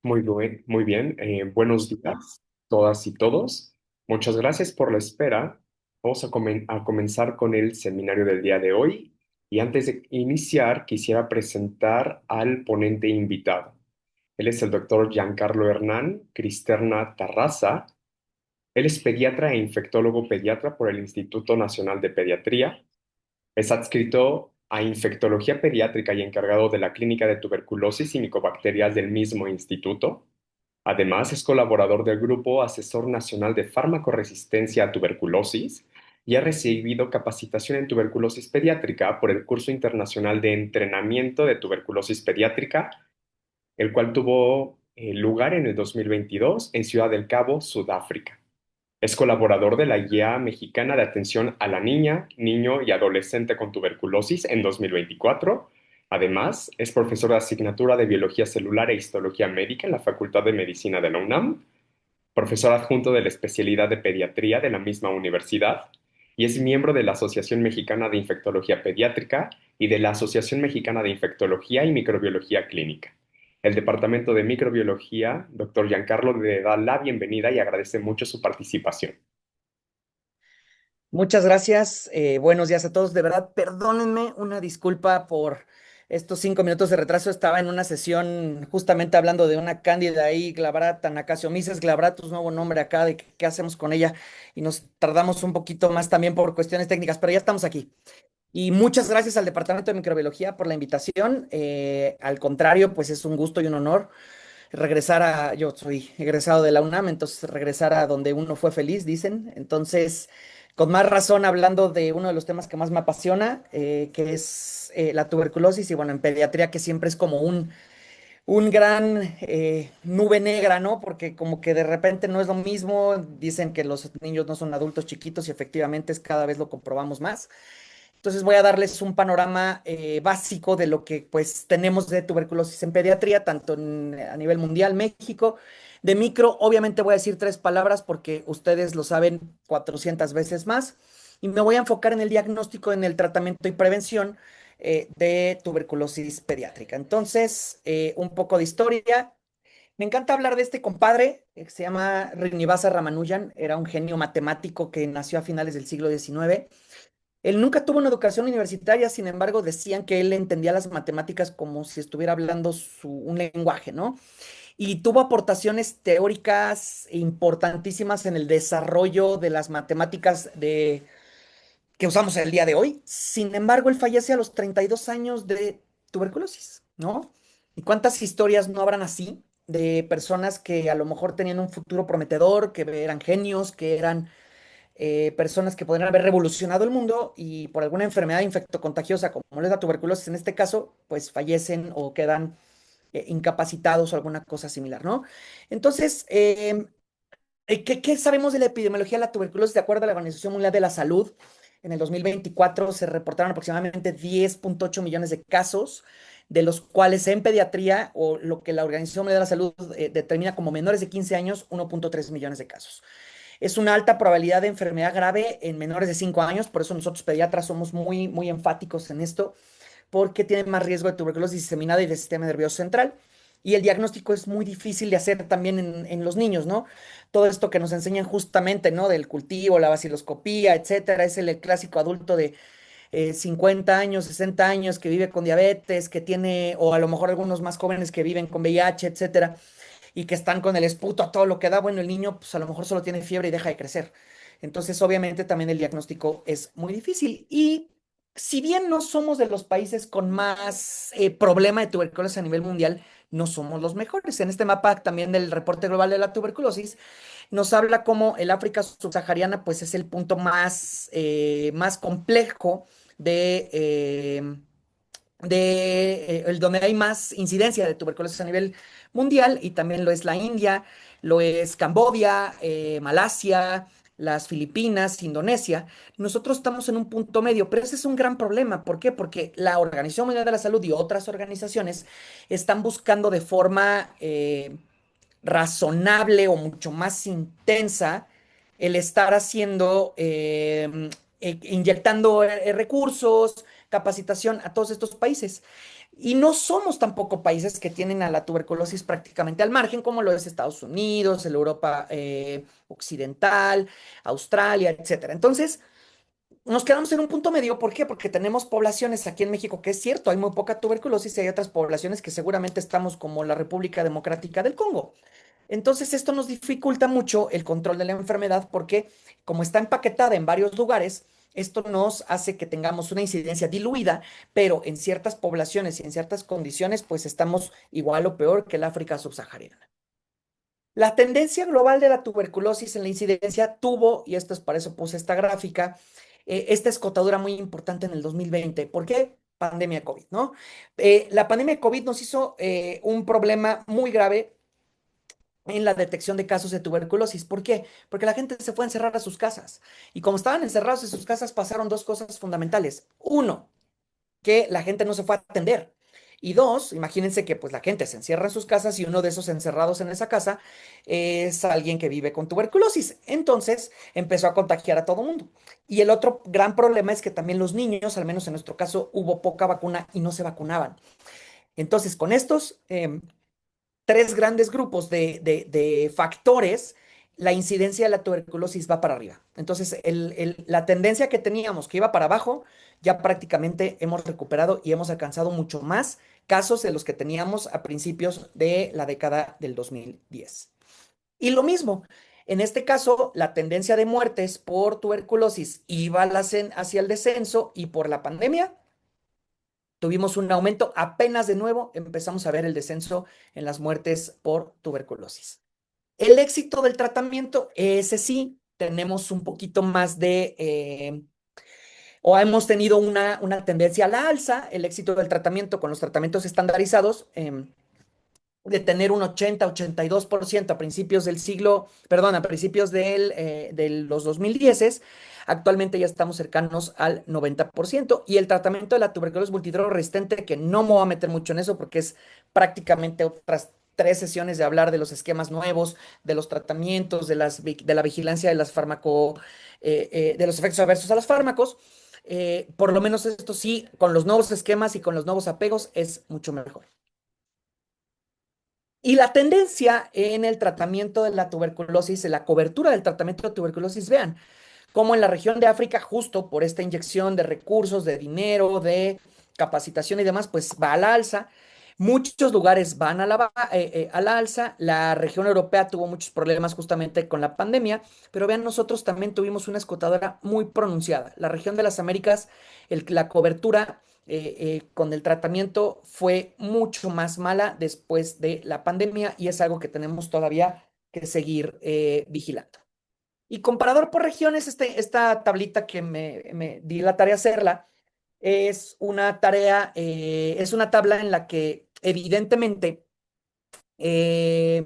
Muy bien. Buenos días, todas y todos. Muchas gracias por la espera. Vamos a comenzar con el seminario del día de hoy. Y antes de iniciar, quisiera presentar al ponente invitado. Él es el doctor Giancarlo Hernán Cristerna Tarraza. Él es pediatra e infectólogo pediatra por el Instituto Nacional de Pediatría. Es adscrito a infectología pediátrica y encargado de la clínica de tuberculosis y micobacterias del mismo instituto. Además, es colaborador del Grupo Asesor Nacional de Farmacoresistencia a Tuberculosis y ha recibido capacitación en tuberculosis pediátrica por el Curso Internacional de Entrenamiento de Tuberculosis Pediátrica, el cual tuvo lugar en el 2022 en Ciudad del Cabo, Sudáfrica. Es colaborador de la Guía Mexicana de Atención a la Niña, Niño y Adolescente con Tuberculosis en 2024. Además, es profesor de asignatura de Biología Celular e Histología Médica en la Facultad de Medicina de la UNAM, profesor adjunto de la especialidad de Pediatría de la misma universidad y es miembro de la Asociación Mexicana de Infectología Pediátrica y de la Asociación Mexicana de Infectología y Microbiología Clínica. El Departamento de Microbiología, doctor Giancarlo, le da la bienvenida y agradece mucho su participación. Muchas gracias. Buenos días a todos. De verdad, perdónenme una disculpa por estos 5 minutos de retraso. Estaba en una sesión justamente hablando de una cándida ahí, Glabrata Nacasiomyces glabratus, nuevo nombre acá, de qué hacemos con ella. Y nos tardamos un poquito más también por cuestiones técnicas, pero ya estamos aquí. Y muchas gracias al Departamento de Microbiología por la invitación. Al contrario, pues es un gusto y un honor yo soy egresado de la UNAM, entonces regresar a donde uno fue feliz, dicen. Entonces, con más razón, hablando de uno de los temas que más me apasiona, que es la tuberculosis, y bueno, en pediatría, que siempre es como un gran nube negra, ¿no? Porque como que de repente no es lo mismo, dicen que los niños no son adultos chiquitos y efectivamente es cada vez lo comprobamos más. Entonces voy a darles un panorama básico de lo que pues tenemos de tuberculosis en pediatría, tanto a nivel mundial, México. De micro, obviamente voy a decir tres palabras porque ustedes lo saben 400 veces más. Y me voy a enfocar en el diagnóstico, en el tratamiento y prevención de tuberculosis pediátrica. Entonces, un poco de historia. Me encanta hablar de este compadre que se llama Srinivasa Ramanujan. Era un genio matemático que nació a finales del siglo XIX. Él nunca tuvo una educación universitaria, sin embargo, decían que él entendía las matemáticas como si estuviera hablando un lenguaje, ¿no? Y tuvo aportaciones teóricas importantísimas en el desarrollo de las matemáticas que usamos el día de hoy. Sin embargo, él fallece a los 32 años de tuberculosis, ¿no? ¿Y cuántas historias no habrán así de personas que a lo mejor tenían un futuro prometedor, que eran genios, que eran personas que podrían haber revolucionado el mundo y por alguna enfermedad infectocontagiosa, como es la tuberculosis en este caso, pues fallecen o quedan incapacitados o alguna cosa similar, ¿no? Entonces, ¿qué sabemos de la epidemiología de la tuberculosis? De acuerdo a la Organización Mundial de la Salud, en el 2024 se reportaron aproximadamente 10.8 millones de casos, de los cuales en pediatría, o lo que la Organización Mundial de la Salud determina como menores de 15 años, 1.3 millones de casos. Es una alta probabilidad de enfermedad grave en menores de 5 años, por eso nosotros pediatras somos muy, muy enfáticos en esto, porque tienen más riesgo de tuberculosis diseminada y de sistema nervioso central. Y el diagnóstico es muy difícil de hacer también en los niños, ¿no? Todo esto que nos enseñan justamente, ¿no? Del cultivo, la baciloscopía, etcétera, es el clásico adulto de 50 años, 60 años que vive con diabetes, que tiene, o a lo mejor algunos más jóvenes que viven con VIH, etcétera y que están con el esputo a todo lo que da, bueno, el niño pues a lo mejor solo tiene fiebre y deja de crecer. Entonces, obviamente también el diagnóstico es muy difícil. Y si bien no somos de los países con más problema de tuberculosis a nivel mundial, no somos los mejores. En este mapa también del reporte global de la tuberculosis nos habla cómo el África subsahariana pues es el punto más complejo donde hay más incidencia de tuberculosis a nivel mundial y también lo es la India, lo es Camboya, Malasia, las Filipinas, Indonesia. Nosotros estamos en un punto medio, pero ese es un gran problema. ¿Por qué? Porque la Organización Mundial de la Salud y otras organizaciones están buscando de forma razonable o mucho más intensa el estar haciendo, inyectando recursos, capacitación a todos estos países. Y no somos tampoco países que tienen a la tuberculosis prácticamente al margen, como lo es Estados Unidos, el Europa occidental, Australia, etcétera. Entonces, nos quedamos en un punto medio. ¿Por qué? Porque tenemos poblaciones aquí en México, que es cierto, hay muy poca tuberculosis y hay otras poblaciones que seguramente estamos como la República Democrática del Congo. Entonces, esto nos dificulta mucho el control de la enfermedad porque como está empaquetada en varios lugares, esto nos hace que tengamos una incidencia diluida, pero en ciertas poblaciones y en ciertas condiciones, pues estamos igual o peor que el África subsahariana. La tendencia global de la tuberculosis en la incidencia tuvo, y esto es para eso puse esta gráfica, esta escotadura muy importante en el 2020. ¿Por qué? Pandemia COVID, ¿no? La pandemia COVID nos hizo un problema muy grave en la detección de casos de tuberculosis. ¿Por qué? Porque la gente se fue a encerrar a sus casas. Y como estaban encerrados en sus casas, pasaron dos cosas fundamentales. Uno, que la gente no se fue a atender. Y dos, imagínense que pues la gente se encierra en sus casas y uno de esos encerrados en esa casa es alguien que vive con tuberculosis. Entonces empezó a contagiar a todo mundo. Y el otro gran problema es que también los niños, al menos en nuestro caso, hubo poca vacuna y no se vacunaban. Entonces, con estos tres grandes grupos de factores, la incidencia de la tuberculosis va para arriba. Entonces, la tendencia que teníamos que iba para abajo, ya prácticamente hemos recuperado y hemos alcanzado mucho más casos de los que teníamos a principios de la década del 2010. Y lo mismo, en este caso, la tendencia de muertes por tuberculosis iba hacia el descenso y por la pandemia tuvimos un aumento, apenas de nuevo empezamos a ver el descenso en las muertes por tuberculosis. El éxito del tratamiento, ese sí, tenemos un poquito más o hemos tenido una tendencia a la alza, el éxito del tratamiento con los tratamientos estandarizados, de tener un 80-82% a principios del siglo, perdón, a principios de los 2010. Actualmente ya estamos cercanos al 90%. Y el tratamiento de la tuberculosis multidroga resistente, que no me voy a meter mucho en eso porque es prácticamente otras 3 sesiones de hablar de los esquemas nuevos, de los tratamientos, de la vigilancia de de los efectos adversos a los fármacos. Por lo menos esto sí, con los nuevos esquemas y con los nuevos apegos es mucho mejor. Y la tendencia en el tratamiento de la tuberculosis, en la cobertura del tratamiento de tuberculosis, vean, como en la región de África, justo por esta inyección de recursos, de dinero, de capacitación y demás, pues va a la alza. Muchos lugares van a la alza. La región europea tuvo muchos problemas justamente con la pandemia, pero vean, nosotros también tuvimos una escotadora muy pronunciada. La región de las Américas, la cobertura con el tratamiento fue mucho más mala después de la pandemia y es algo que tenemos todavía que seguir vigilando. Y comparador por regiones, esta tablita que me di la tarea de hacerla, es una tabla en la que evidentemente eh,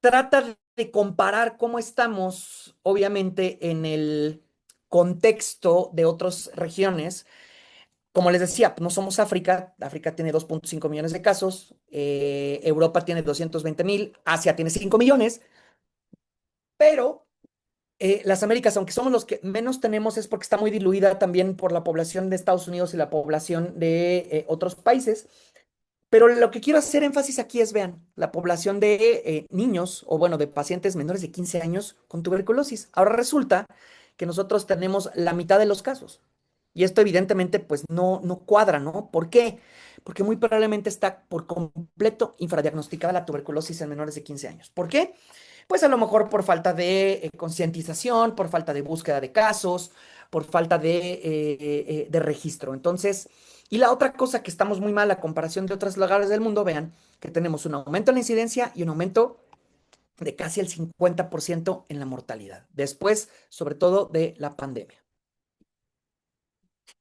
trata de comparar cómo estamos, obviamente, en el contexto de otras regiones. Como les decía, no somos África. África tiene 2.5 millones de casos, Europa tiene 220,000, Asia tiene 5 millones, pero las Américas, aunque somos los que menos tenemos, es porque está muy diluida también por la población de Estados Unidos y la población de otros países. Pero lo que quiero hacer énfasis aquí es, vean, la población de niños, o bueno, de pacientes menores de 15 años con tuberculosis. Ahora resulta que nosotros tenemos la mitad de los casos. Y esto evidentemente pues no cuadra, ¿no? ¿Por qué? Porque muy probablemente está por completo infradiagnosticada la tuberculosis en menores de 15 años. ¿Por qué? Pues a lo mejor por falta de concientización, por falta de búsqueda de casos, por falta de registro. Entonces, y la otra cosa que estamos muy mal a comparación de otros lugares del mundo, vean que tenemos un aumento en la incidencia y un aumento de casi el 50% en la mortalidad, después, sobre todo, de la pandemia.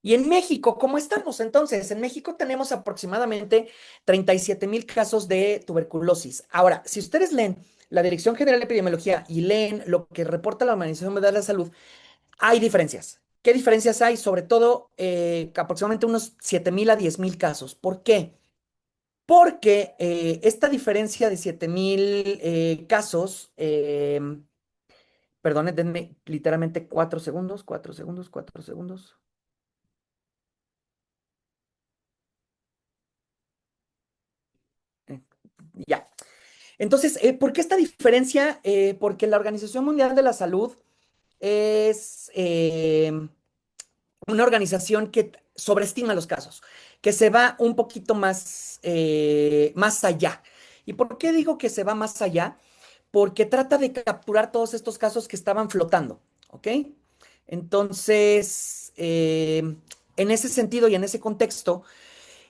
Y en México, ¿cómo estamos entonces? En México tenemos aproximadamente 37,000 casos de tuberculosis. Ahora, si ustedes leen la Dirección General de Epidemiología y leen lo que reporta la Organización Mundial de la Salud, hay diferencias. ¿Qué diferencias hay? Sobre todo, aproximadamente unos 7,000 a 10,000 casos. ¿Por qué? Porque esta diferencia de 7,000 casos, perdón, denme literalmente 4 segundos, 4 segundos, 4 segundos. Entonces, ¿por qué esta diferencia? Porque la Organización Mundial de la Salud es una organización que sobreestima los casos, que se va un poquito más allá. ¿Y por qué digo que se va más allá? Porque trata de capturar todos estos casos que estaban flotando, ¿ok? Entonces, en ese sentido y en ese contexto,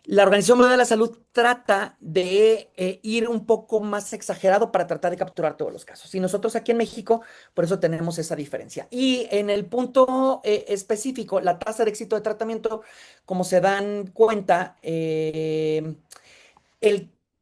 la Organización Mundial de la Salud trata de ir un poco más exagerado para tratar de capturar todos los casos. Y nosotros aquí en México, por eso tenemos esa diferencia. Y en el punto específico, la tasa de éxito de tratamiento, como se dan cuenta, el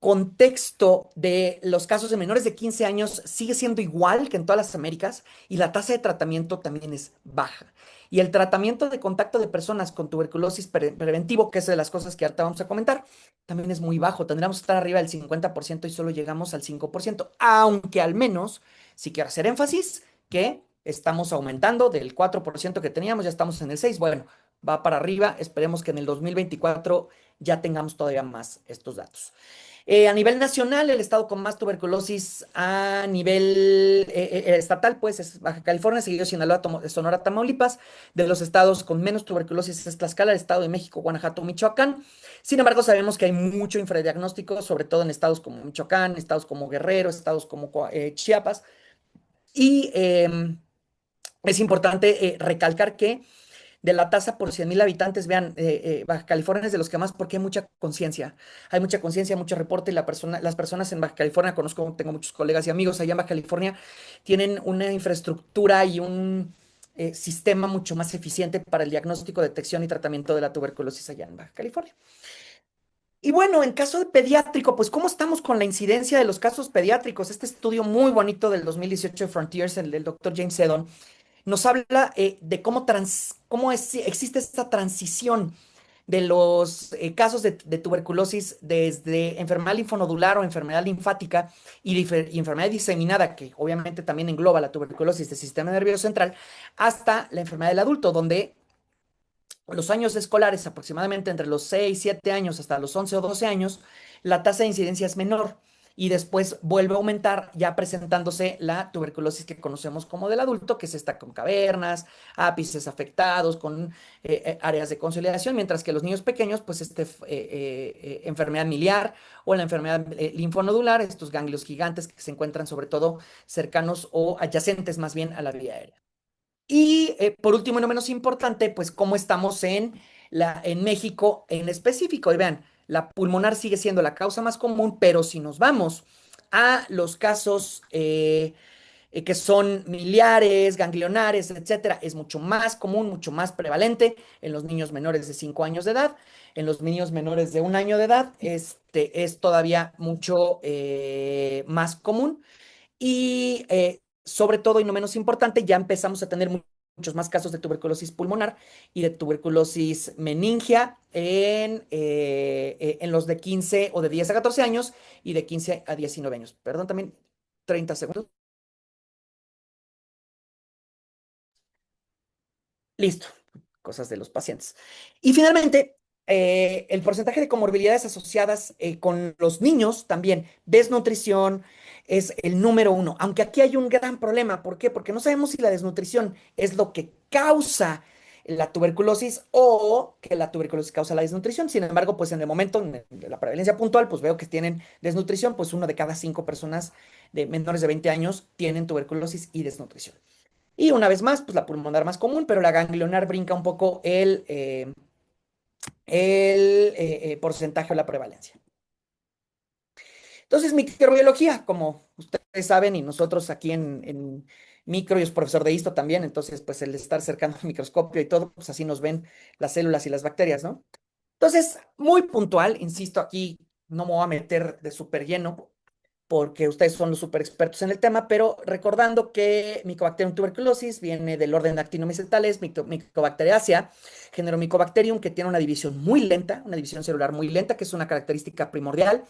contexto de los casos de menores de 15 años sigue siendo igual que en todas las Américas y la tasa de tratamiento también es baja. Y el tratamiento de contacto de personas con tuberculosis preventivo, que es de las cosas que ahorita vamos a comentar, también es muy bajo. Tendríamos que estar arriba del 50% y solo llegamos al 5%, aunque al menos, si quiero hacer énfasis, que estamos aumentando del 4% que teníamos, ya estamos en el 6%. Bueno, va para arriba. Esperemos que en el 2024 ya tengamos todavía más estos datos. A nivel nacional, el estado con más tuberculosis a nivel estatal, pues es Baja California, seguido Sinaloa, Sonora, Tamaulipas. De los estados con menos tuberculosis es Tlaxcala, el Estado de México, Guanajuato, Michoacán. Sin embargo, sabemos que hay mucho infradiagnóstico, sobre todo en estados como Michoacán, estados como Guerrero, estados como Chiapas. Y es importante recalcar que de la tasa por 100,000 habitantes, vean, Baja California es de los que más porque hay mucha conciencia, mucho reporte, y las personas en Baja California, conozco, tengo muchos colegas y amigos allá en Baja California, tienen una infraestructura y un sistema mucho más eficiente para el diagnóstico, detección y tratamiento de la tuberculosis allá en Baja California. Y bueno, en caso de pediátrico, pues ¿cómo estamos con la incidencia de los casos pediátricos? Este estudio muy bonito del 2018 de Frontiers, el del doctor James Seddon, nos habla de cómo existe esta transición de los casos de tuberculosis desde enfermedad linfonodular o enfermedad linfática y enfermedad diseminada, que obviamente también engloba la tuberculosis del sistema nervioso central, hasta la enfermedad del adulto, donde los años escolares, aproximadamente entre los 6 7 años hasta los 11 o 12 años, la tasa de incidencia es menor y después vuelve a aumentar ya presentándose la tuberculosis que conocemos como del adulto, que es esta con cavernas, ápices afectados, con áreas de consolidación, mientras que los niños pequeños, pues enfermedad miliar o la enfermedad linfonodular, estos ganglios gigantes que se encuentran sobre todo cercanos o adyacentes más bien a la vía aérea. Y por último y no menos importante, pues cómo estamos en México en específico. Y vean, la pulmonar sigue siendo la causa más común, pero si nos vamos a los casos que son miliares, ganglionares, etcétera, es mucho más común, mucho más prevalente en los niños menores de 5 años de edad. En los niños menores de 1 año de edad, es todavía mucho más común. Y sobre todo, y no menos importante, ya empezamos a tener muchos más casos de tuberculosis pulmonar y de tuberculosis meningia en los de 15 o de 10 a 14 años y de 15 a 19 años. Perdón, también 30 segundos. Listo, cosas de los pacientes. Y finalmente, el porcentaje de comorbilidades asociadas con los niños también, desnutrición es el número uno, aunque aquí hay un gran problema. ¿Por qué? Porque no sabemos si la desnutrición es lo que causa la tuberculosis o que la tuberculosis causa la desnutrición. Sin embargo, pues en el momento de la prevalencia puntual, pues veo que tienen desnutrición, pues 1 de cada 5 personas de menores de 20 años tienen tuberculosis y desnutrición. Y una vez más, pues la pulmonar más común, pero la ganglionar brinca un poco el porcentaje o la prevalencia. Entonces, microbiología, como ustedes saben, y nosotros aquí en micro, yo soy profesor de histo también, entonces, pues el estar cercano al microscopio y todo, pues así nos ven las células y las bacterias, ¿no? Entonces, muy puntual, insisto, aquí no me voy a meter de súper lleno, porque ustedes son los super expertos en el tema, pero recordando que Mycobacterium tuberculosis viene del orden de actinomycetales, Mycobacteriaceae, género Mycobacterium, que tiene una división muy lenta, una división celular muy lenta, que es una característica primordial.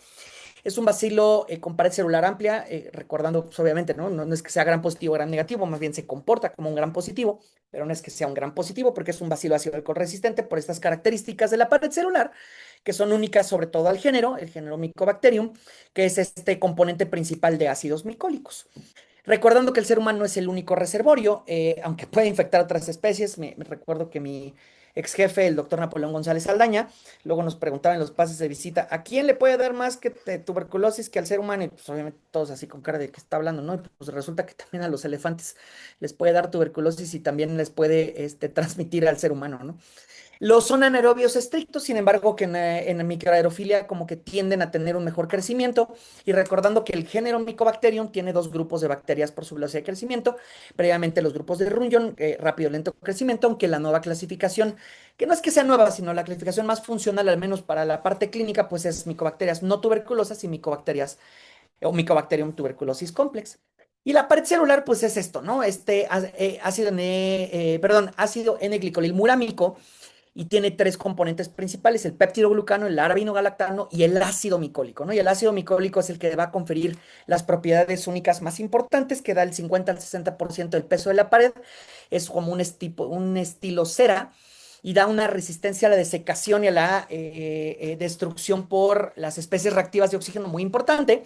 Es un bacilo con pared celular amplia, recordando, pues, obviamente, ¿no? No es que sea gran positivo o gran negativo, más bien se comporta como un gran positivo, pero no es que sea un gran positivo porque es un bacilo ácido alcohol resistente por estas características de la pared celular, que son únicas sobre todo al género, el género Mycobacterium, que es este componente principal de ácidos micólicos. Recordando que el ser humano es el único reservorio, aunque puede infectar otras especies. Me recuerdo que mi ex jefe, el doctor Napoleón González Saldaña, luego nos preguntaba en los pases de visita, ¿a quién le puede dar más que tuberculosis que al ser humano? Y pues obviamente todos así con cara de que está hablando, ¿no? Y pues resulta que también a los elefantes les puede dar tuberculosis y también les puede transmitir al ser humano, ¿no? Los son anaerobios estrictos, sin embargo, que en la microaerofilia como que tienden a tener un mejor crecimiento. Y recordando que el género Mycobacterium tiene dos grupos de bacterias por su velocidad de crecimiento. Previamente los grupos de Runyon, rápido lento crecimiento, aunque la nueva clasificación, que no es que sea nueva, sino la clasificación más funcional, al menos para la parte clínica, pues es micobacterias no tuberculosas y micobacterias o Mycobacterium tuberculosis complex. Y la pared celular, pues es esto, ¿no? Ácido N-glicolilmurámico y tiene tres componentes principales, el peptidoglucano, el arabinogalactano y el ácido micólico, ¿no? Y el ácido micólico es el que va a conferir las propiedades únicas más importantes, que da el 50 al 60% del peso de la pared, es como un estilo cera, y da una resistencia a la desecación y a la destrucción por las especies reactivas de oxígeno muy importante.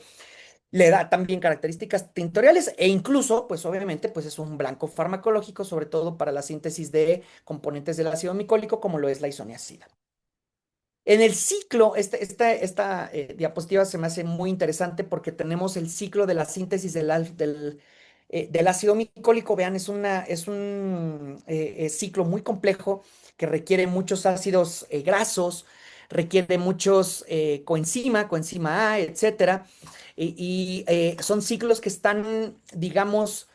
Le da también características tintoriales e incluso, pues obviamente, pues es un blanco farmacológico, sobre todo para la síntesis de componentes del ácido micólico, como lo es la isoniazida. En el ciclo, esta diapositiva se me hace muy interesante porque tenemos el ciclo de la síntesis del ácido micólico. Vean, es un ciclo muy complejo que requiere muchos ácidos grasos, requiere muchos coenzima A, etcétera. Son ciclos que están, digamos,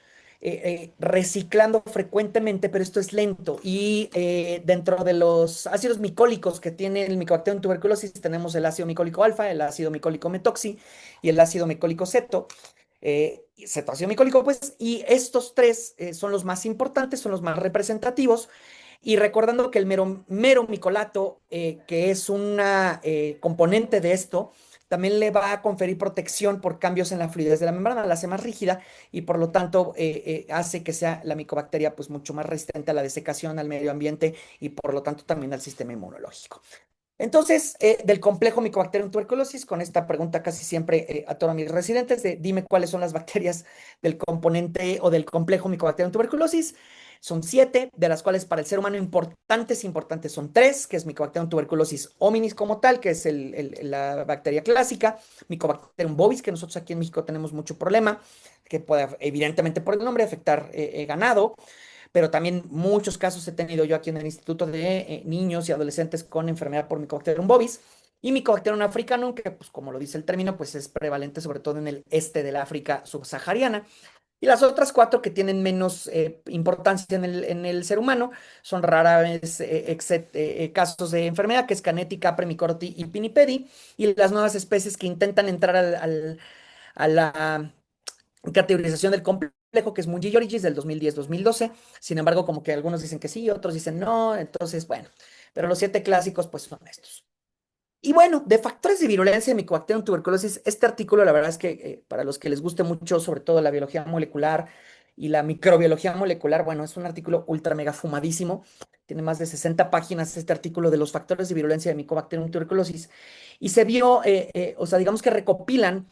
reciclando frecuentemente, pero esto es lento. Y dentro de los ácidos micólicos que tiene el Mycobacterium tuberculosis, tenemos el ácido micólico alfa, el ácido micólico metoxi y el ácido micólico ceto. Cetoácido micólico, pues, y estos tres son los más importantes, son los más representativos. Y recordando que el mero micolato, que es una componente de esto, también le va a conferir protección por cambios en la fluidez de la membrana, la hace más rígida y por lo tanto hace que sea la micobacteria pues mucho más resistente a la desecación, al medio ambiente y por lo tanto también al sistema inmunológico. Entonces, del complejo Mycobacterium tuberculosis, con esta pregunta casi siempre atoro a mis residentes de dime cuáles son las bacterias del componente o del complejo Mycobacterium tuberculosis. Son 7, de las cuales para el ser humano importantes son 3, que es Mycobacterium tuberculosis hominis como tal, que es la bacteria clásica, Mycobacterium bovis, que nosotros aquí en México tenemos mucho problema, que puede evidentemente por el nombre afectar ganado, pero también muchos casos he tenido yo aquí en el Instituto de Niños y Adolescentes con enfermedad por Mycobacterium bovis y Mycobacterium africanum, que pues como lo dice el término, pues es prevalente sobre todo en el este del África subsahariana. Y las otras 4 que tienen menos importancia en el ser humano son rara vez casos de enfermedad, que es Canetti, Capre, Micorti y Pinipedi, y las nuevas especies que intentan entrar a la categorización del complejo, que es Mungi Origis del 2010-2012. Sin embargo, como que algunos dicen que sí, otros dicen no. Entonces, bueno, pero los 7 clásicos, pues son estos. Y bueno, de factores de virulencia de Mycobacterium tuberculosis, este artículo, la verdad es que para los que les guste mucho, sobre todo la biología molecular y la microbiología molecular, bueno, es un artículo ultra mega fumadísimo. Tiene más de 60 páginas este artículo de los factores de virulencia de Mycobacterium tuberculosis. Y se vio, o sea, digamos que recopilan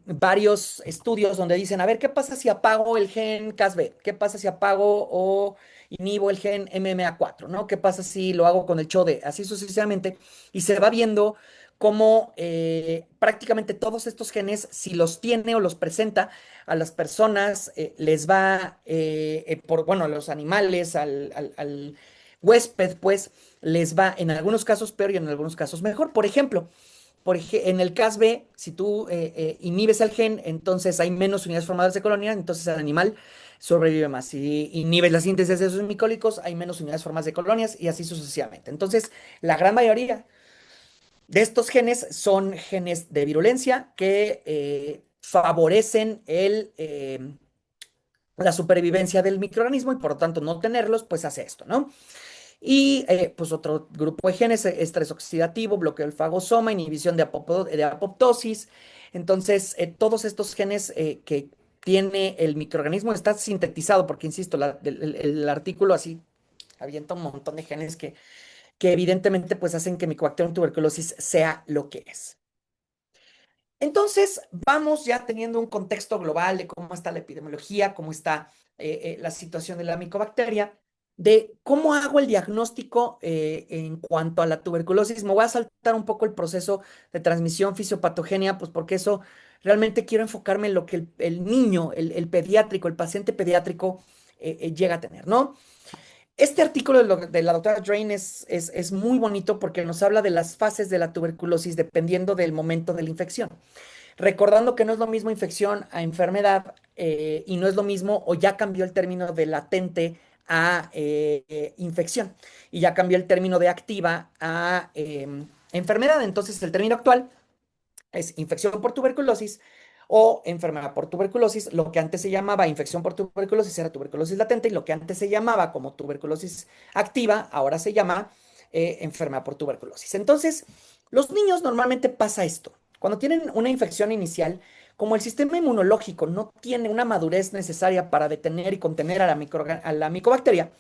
varios estudios donde dicen, a ver, ¿qué pasa si apago el gen Cas-B? ¿Qué pasa si apago o inhibo el gen MMA4? ¿No? ¿Qué pasa si lo hago con el CHODE? Así sucesivamente. Y se va viendo cómo prácticamente todos estos genes, si los tiene o los presenta a las personas, les va, bueno, a los animales, al huésped, pues, les va en algunos casos peor y en algunos casos mejor. Por ejemplo, en el Cas-B, si tú inhibes el gen, entonces hay menos unidades formadoras de colonia, entonces el animal sobrevive más. Si inhibes la síntesis de esos micólicos, hay menos unidades formadas de colonias y así sucesivamente. Entonces, la gran mayoría de estos genes son genes de virulencia que favorecen la supervivencia del microorganismo y por lo tanto no tenerlos, pues hace esto, ¿no? Y pues otro grupo de genes, estrés oxidativo, bloqueo del fagosoma, inhibición de apoptosis. Entonces, todos estos genes que tiene el microorganismo está sintetizado, porque insisto, el artículo así avienta un montón de genes que evidentemente pues hacen que Mycobacterium tuberculosis sea lo que es. Entonces, vamos ya teniendo un contexto global de cómo está la epidemiología, cómo está la situación de la micobacteria, de cómo hago el diagnóstico en cuanto a la tuberculosis. Me voy a saltar un poco el proceso de transmisión fisiopatogenia, pues porque eso realmente quiero enfocarme en lo que el niño, el pediátrico, el paciente pediátrico llega a tener, ¿no? Este artículo de la doctora Drain es muy bonito porque nos habla de las fases de la tuberculosis dependiendo del momento de la infección. Recordando que no es lo mismo infección a enfermedad y no es lo mismo o ya cambió el término de latente a infección y ya cambió el término de activa a enfermedad. Entonces el término actual es infección por tuberculosis o enfermedad por tuberculosis. Lo que antes se llamaba infección por tuberculosis era tuberculosis latente y lo que antes se llamaba como tuberculosis activa ahora se llama enfermedad por tuberculosis. Entonces, los niños normalmente pasa esto. Cuando tienen una infección inicial, como el sistema inmunológico no tiene una madurez necesaria para detener y contener a a la micobacteria,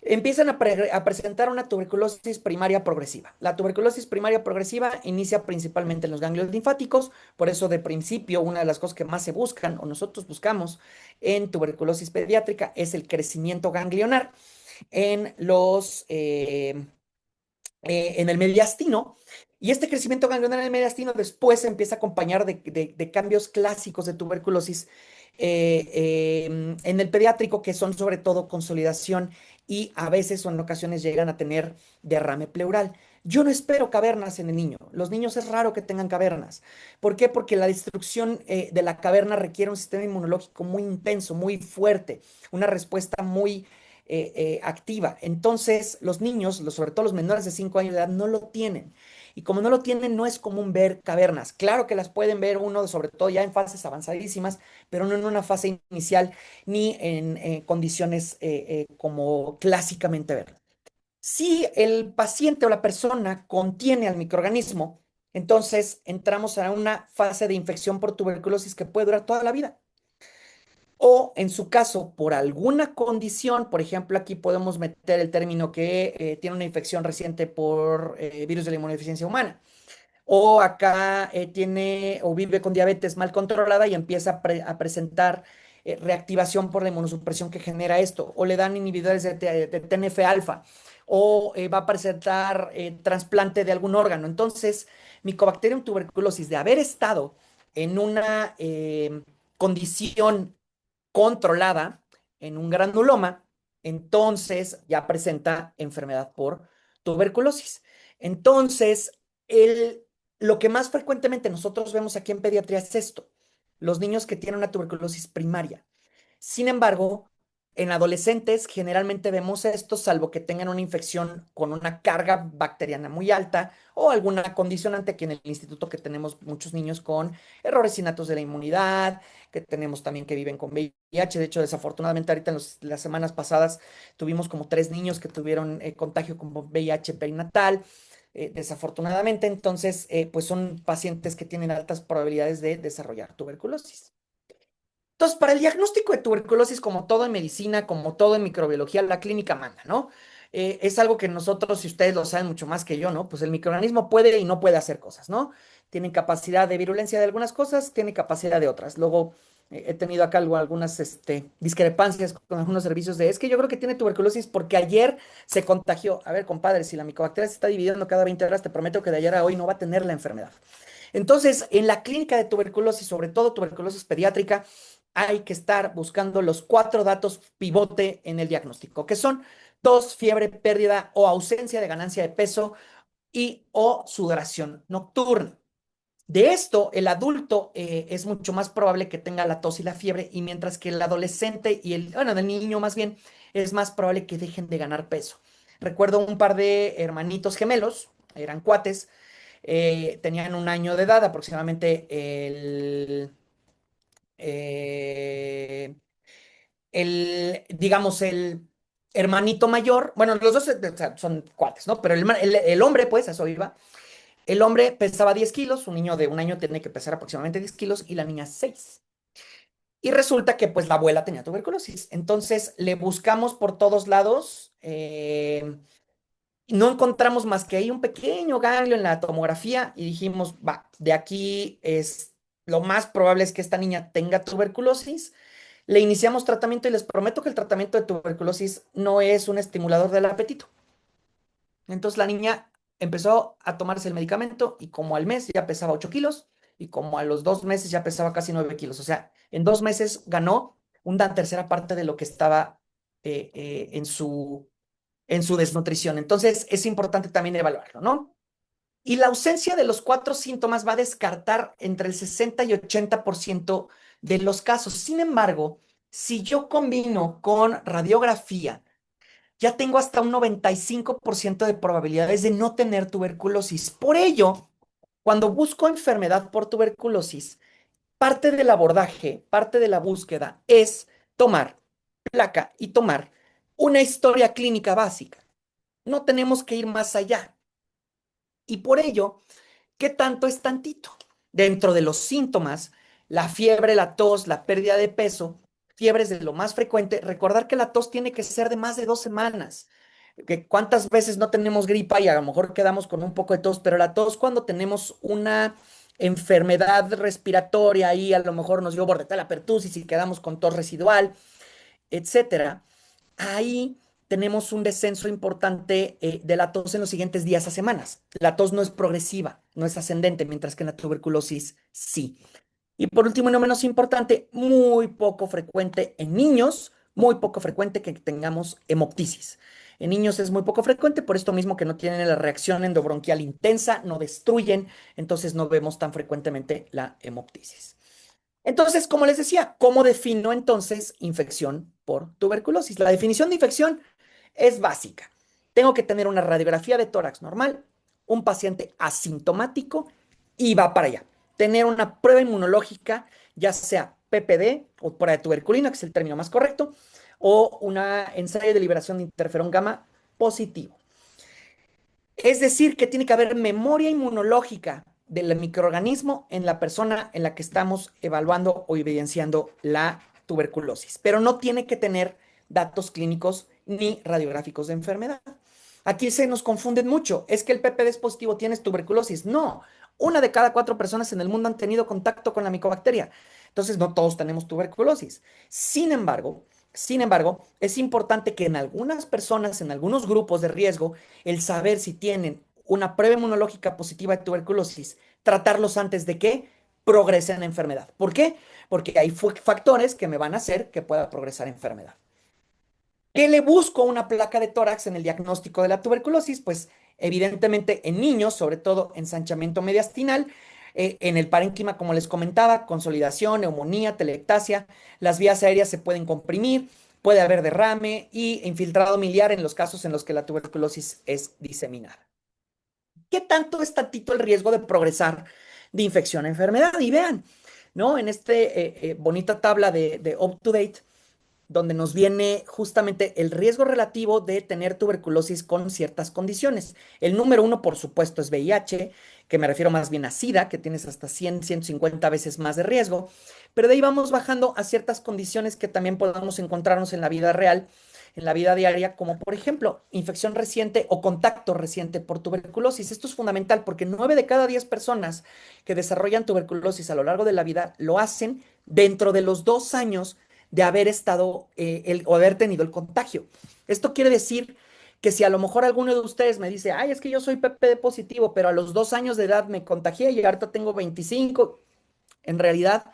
empiezan a presentar una tuberculosis primaria progresiva. La tuberculosis primaria progresiva inicia principalmente en los ganglios linfáticos, por eso de principio una de las cosas que más se buscan o nosotros buscamos en tuberculosis pediátrica es el crecimiento ganglionar en en el mediastino. Y este crecimiento ganglionar en el mediastino después se empieza a acompañar de cambios clásicos de tuberculosis en el pediátrico, que son sobre todo consolidación y a veces o en ocasiones llegan a tener derrame pleural. Yo no espero cavernas en el niño. Los niños es raro que tengan cavernas. ¿Por qué? Porque la destrucción de la caverna requiere un sistema inmunológico muy intenso, muy fuerte, una respuesta muy activa. Entonces, los niños, sobre todo los menores de 5 años de edad, no lo tienen. Y como no lo tienen, no es común ver cavernas. Claro que las pueden ver uno, sobre todo ya en fases avanzadísimas, pero no en una fase inicial ni en condiciones como clásicamente verlas. Si el paciente o la persona contiene al microorganismo, entonces entramos a una fase de infección por tuberculosis que puede durar toda la vida. O en su caso, por alguna condición, por ejemplo, aquí podemos meter el término que tiene una infección reciente por virus de la inmunodeficiencia humana. O acá tiene o vive con diabetes mal controlada y empieza a presentar reactivación por la inmunosupresión que genera esto. O le dan inhibidores de TNF-alfa. O va a presentar trasplante de algún órgano. Entonces, Mycobacterium tuberculosis, de haber estado en una condición controlada en un granuloma, entonces ya presenta enfermedad por tuberculosis. Entonces, el, lo que más frecuentemente nosotros vemos aquí en pediatría es esto, los niños que tienen una tuberculosis primaria. Sin embargo, en adolescentes generalmente vemos esto, salvo que tengan una infección con una carga bacteriana muy alta o alguna condicionante, que en el instituto que tenemos muchos niños con errores innatos de la inmunidad, que tenemos también que viven con VIH. De hecho, desafortunadamente ahorita en las semanas pasadas tuvimos como 3 niños que tuvieron contagio con VIH perinatal. Desafortunadamente, entonces, pues son pacientes que tienen altas probabilidades de desarrollar tuberculosis. Entonces, para el diagnóstico de tuberculosis, como todo en medicina, como todo en microbiología, la clínica manda, ¿no? Es algo que nosotros, si ustedes lo saben mucho más que yo, ¿no? Pues el microorganismo puede y no puede hacer cosas, ¿no? Tiene capacidad de virulencia de algunas cosas, tiene capacidad de otras. Luego, he tenido acá algunas discrepancias con algunos servicios es que yo creo que tiene tuberculosis porque ayer se contagió. A ver, compadre, si la micobacteria se está dividiendo cada 20 horas, te prometo que de ayer a hoy no va a tener la enfermedad. Entonces, en la clínica de tuberculosis, sobre todo tuberculosis pediátrica, hay que estar buscando los 4 datos pivote en el diagnóstico, que son tos, fiebre, pérdida o ausencia de ganancia de peso y o sudoración nocturna. De esto, el adulto es mucho más probable que tenga la tos y la fiebre, y mientras que el adolescente y bueno, del niño más bien, es más probable que dejen de ganar peso. Recuerdo un par de hermanitos gemelos, eran cuates, tenían un año de edad, aproximadamente eh, digamos, hermanito mayor, bueno, los dos o sea, son cuates, ¿no? Pero el hombre, pues, a eso iba. El hombre pesaba 10 kilos, un niño de un año tiene que pesar aproximadamente 10 kilos y la niña 6. Y resulta que pues la abuela tenía tuberculosis. Entonces le buscamos por todos lados. No encontramos más que ahí un pequeño ganglio en la tomografía y dijimos, va, de aquí es lo más probable es que esta niña tenga tuberculosis. Le iniciamos tratamiento y les prometo que el tratamiento de tuberculosis no es un estimulador del apetito. Entonces la niña empezó a tomarse el medicamento y como al mes ya pesaba 8 kilos y como a los 2 meses ya pesaba casi 9 kilos. O sea, en 2 meses ganó una tercera parte de lo que estaba en su desnutrición. Entonces es importante también evaluarlo, ¿no? Y la ausencia de los cuatro síntomas va a descartar entre el 60 y 80% de los casos. Sin embargo, si yo combino con radiografía, ya tengo hasta un 95% de probabilidades de no tener tuberculosis. Por ello, cuando busco enfermedad por tuberculosis, parte del abordaje, parte de la búsqueda es tomar placa y tomar una historia clínica básica. No tenemos que ir más allá. Y por ello, ¿qué tanto es tantito? Dentro de los síntomas, la fiebre, la tos, la pérdida de peso, fiebre es de lo más frecuente. Recordar que la tos tiene que ser de más de 2 semanas. Que cuántas veces no tenemos gripa y a lo mejor quedamos con un poco de tos, pero la tos cuando tenemos una enfermedad respiratoria y a lo mejor nos dio bordetella pertussis y quedamos con tos residual, etcétera, ahí tenemos un descenso importante de la tos en los siguientes días a semanas. La tos no es progresiva, no es ascendente, mientras que en la tuberculosis sí. Y por último, y no menos importante, muy poco frecuente en niños, muy poco frecuente que tengamos hemoptisis. En niños es muy poco frecuente, por esto mismo que no tienen la reacción endobronquial intensa, no destruyen, entonces no vemos tan frecuentemente la hemoptisis. Entonces, como les decía, ¿cómo defino entonces infección por tuberculosis? La definición de infección es básica. Tengo que tener una radiografía de tórax normal, un paciente asintomático y va para allá. Tener una prueba inmunológica, ya sea PPD o prueba de tuberculina, que es el término más correcto, o una ensayo de liberación de interferón gamma positivo. Es decir, que tiene que haber memoria inmunológica del microorganismo en la persona en la que estamos evaluando o evidenciando la tuberculosis, pero no tiene que tener datos clínicos ni radiográficos de enfermedad. Aquí se nos confunden mucho. Es que el PPD es positivo, tienes tuberculosis. No, una de cada 4 personas en el mundo han tenido contacto con la micobacteria. Entonces, no todos tenemos tuberculosis. Sin embargo, sin embargo, es importante que en algunas personas, en algunos grupos de riesgo, el saber si tienen una prueba inmunológica positiva de tuberculosis, tratarlos antes de que progresen la enfermedad. ¿Por qué? Porque hay factores que me van a hacer que pueda progresar enfermedad. ¿Qué le busco a una placa de tórax en el diagnóstico de la tuberculosis? Pues evidentemente en niños, sobre todo ensanchamiento mediastinal, en el parénquima, como les comentaba, consolidación, neumonía, telectasia, las vías aéreas se pueden comprimir, puede haber derrame y infiltrado miliar en los casos en los que la tuberculosis es diseminada. ¿Qué tanto es tantito el riesgo de progresar de infección a enfermedad? Y vean, ¿no? En esta bonita tabla de up-to-date, donde nos viene justamente el riesgo relativo de tener tuberculosis con ciertas condiciones. El número uno, por supuesto, es VIH, que me refiero más bien a SIDA, que tienes hasta 100, 150 veces más de riesgo, pero de ahí vamos bajando a ciertas condiciones que también podamos encontrarnos en la vida real, en la vida diaria, como por ejemplo infección reciente o contacto reciente por tuberculosis. Esto es fundamental porque 9 de cada 10 personas que desarrollan tuberculosis a lo largo de la vida lo hacen dentro de los 2 años de haber estado o haber tenido el contagio. Esto quiere decir que si a lo mejor alguno de ustedes me dice, ay, es que yo soy PPD positivo, pero a los 2 años de edad me contagié y ahorita tengo 25, en realidad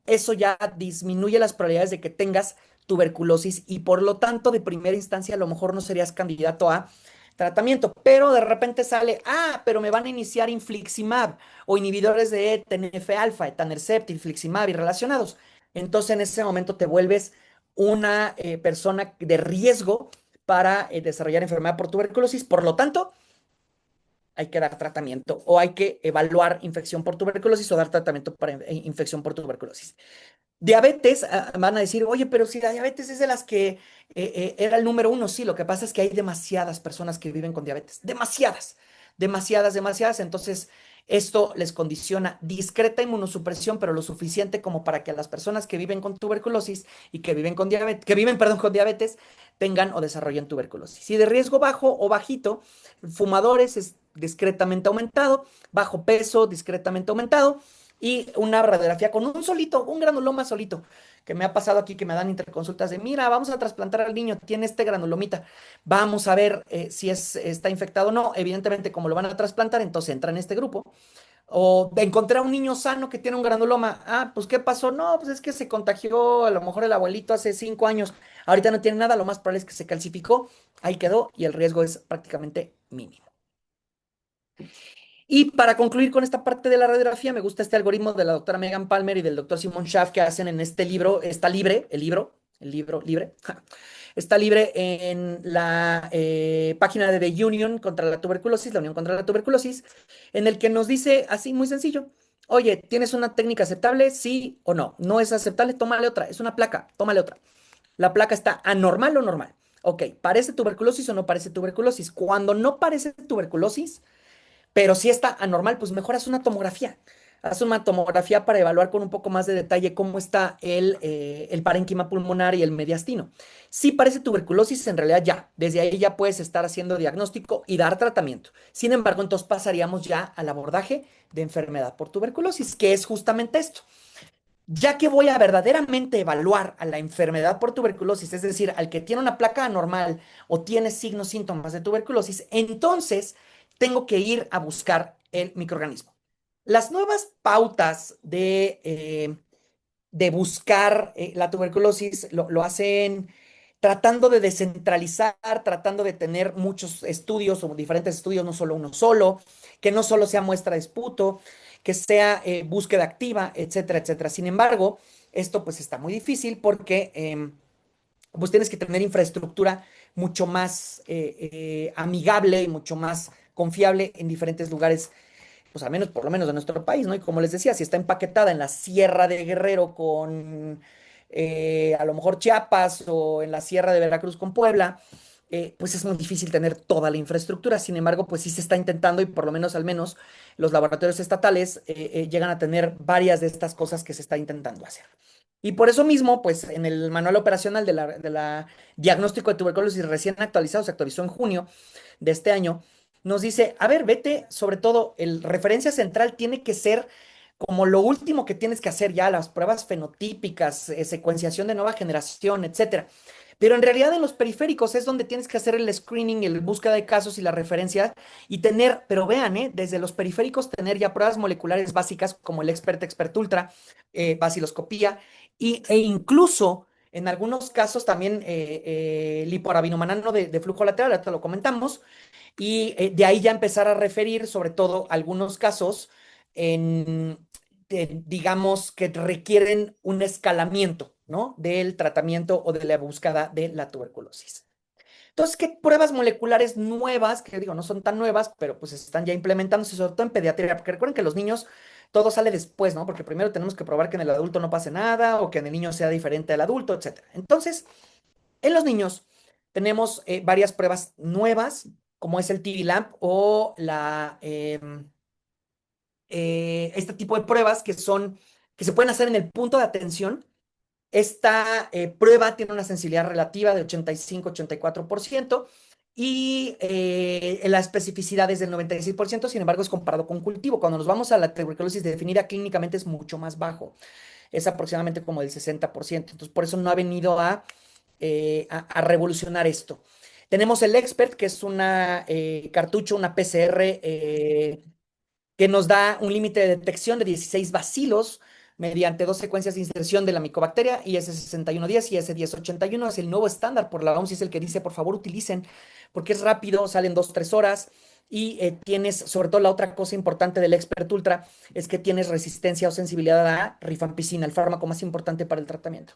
eso ya disminuye las probabilidades de que tengas tuberculosis y por lo tanto de primera instancia a lo mejor no serías candidato a tratamiento, pero de repente sale, pero me van a iniciar infliximab o inhibidores de TNF-alfa, etanercept, infliximab y relacionados. Entonces en ese momento te vuelves una persona de riesgo para desarrollar enfermedad por tuberculosis. Por lo tanto, hay que dar tratamiento o hay que evaluar infección por tuberculosis o dar tratamiento para infección por tuberculosis. Diabetes, van a decir, oye, pero si la diabetes es de las que era el número uno, sí, lo que pasa es que hay demasiadas personas que viven con diabetes, demasiadas, demasiadas, demasiadas, entonces esto les condiciona discreta inmunosupresión, pero lo suficiente como para que las personas que viven con tuberculosis y que viven con diabetes, que viven, perdón, con diabetes, tengan o desarrollen tuberculosis. Si de riesgo bajo o bajito, fumadores es discretamente aumentado, bajo peso discretamente aumentado, y una radiografía con un solito, un granuloma solito, que me ha pasado aquí, que me dan interconsultas de, mira, vamos a trasplantar al niño, tiene este granulomita, vamos a ver si está infectado o no. Evidentemente, como lo van a trasplantar, entonces entra en este grupo. O encontré a un niño sano que tiene un granuloma. Ah, pues ¿qué pasó? No, pues es que se contagió a lo mejor el abuelito hace 5 años. Ahorita no tiene nada, lo más probable es que se calcificó, ahí quedó y el riesgo es prácticamente mínimo. Y para concluir con esta parte de la radiografía, me gusta este algoritmo de la doctora Megan Palmer y del doctor Simon Schaff que hacen en este libro, está libre, el libro libre, está libre en la página de The Union contra la tuberculosis, la Unión contra la Tuberculosis, en el que nos dice así muy sencillo, oye, ¿tienes una técnica aceptable? Sí o no. No es aceptable, tómale otra. Es una placa, tómale otra. La placa está anormal o normal. Ok, ¿parece tuberculosis o no parece tuberculosis? Cuando no parece tuberculosis, pero si está anormal, pues mejor haz una tomografía. Haz una tomografía para evaluar con un poco más de detalle cómo está el parénquima pulmonar y el mediastino. Si parece tuberculosis, en realidad ya, desde ahí ya puedes estar haciendo diagnóstico y dar tratamiento. Sin embargo, entonces pasaríamos ya al abordaje de enfermedad por tuberculosis, que es justamente esto. Ya que voy a verdaderamente evaluar a la enfermedad por tuberculosis, es decir, al que tiene una placa anormal o tiene signos, síntomas de tuberculosis, entonces tengo que ir a buscar el microorganismo. Las nuevas pautas de buscar la tuberculosis lo hacen tratando de descentralizar, tratando de tener muchos estudios o diferentes estudios, no solo uno solo, que no solo sea muestra de esputo, que sea búsqueda activa, etcétera, etcétera. Sin embargo, esto pues está muy difícil porque pues tienes que tener infraestructura mucho más amigable y mucho más confiable en diferentes lugares, pues al menos, por lo menos de nuestro país, ¿no? Y como les decía, si está empaquetada en la Sierra de Guerrero con a lo mejor Chiapas o en la Sierra de Veracruz con Puebla, pues es muy difícil tener toda la infraestructura. Sin embargo, pues sí se está intentando y por lo menos al menos los laboratorios estatales llegan a tener varias de estas cosas que se está intentando hacer. Y por eso mismo, pues en el manual operacional de la diagnóstico de tuberculosis recién actualizado, se actualizó en junio de este año, nos dice, a ver, vete, sobre todo, el referencia central tiene que ser como lo último que tienes que hacer ya, las pruebas fenotípicas, secuenciación de nueva generación, etcétera. Pero en realidad en los periféricos es donde tienes que hacer el screening, el búsqueda de casos y la referencia y tener, pero vean, desde los periféricos tener ya pruebas moleculares básicas como el Expert Ultra, baciloscopía e incluso en algunos casos también liporabinomanano de flujo lateral, ahorita lo comentamos, y de ahí ya empezar a referir sobre todo algunos casos digamos, que requieren un escalamiento, ¿no? Del tratamiento o de la búsqueda de la tuberculosis. Entonces, ¿qué pruebas moleculares nuevas, que digo, no son tan nuevas, pero pues están ya implementándose, sobre todo en pediatría? Porque recuerden que los niños todo sale después, ¿no? Porque primero tenemos que probar que en el adulto no pase nada o que en el niño sea diferente al adulto, etcétera. Entonces, en los niños tenemos varias pruebas nuevas, como es el TB-LAMP o este tipo de pruebas que se pueden hacer en el punto de atención. Esta prueba tiene una sensibilidad relativa de 85-84% y la especificidad es del 96%. Sin embargo, es comparado con cultivo. Cuando nos vamos a la tuberculosis definida clínicamente es mucho más bajo, es aproximadamente como del 60%. Entonces, por eso no ha venido a revolucionar esto. Tenemos el Expert, que es una cartucho, una PCR que nos da un límite de detección de 16 bacilos mediante dos secuencias de inserción de la micobacteria, IS6110 y IS1081. Es el nuevo estándar por la OMS y es el que dice, por favor, utilicen, porque es rápido, salen 2, 3 horas y tienes, sobre todo la otra cosa importante del Expert Ultra, es que tienes resistencia o sensibilidad a rifampicina, el fármaco más importante para el tratamiento.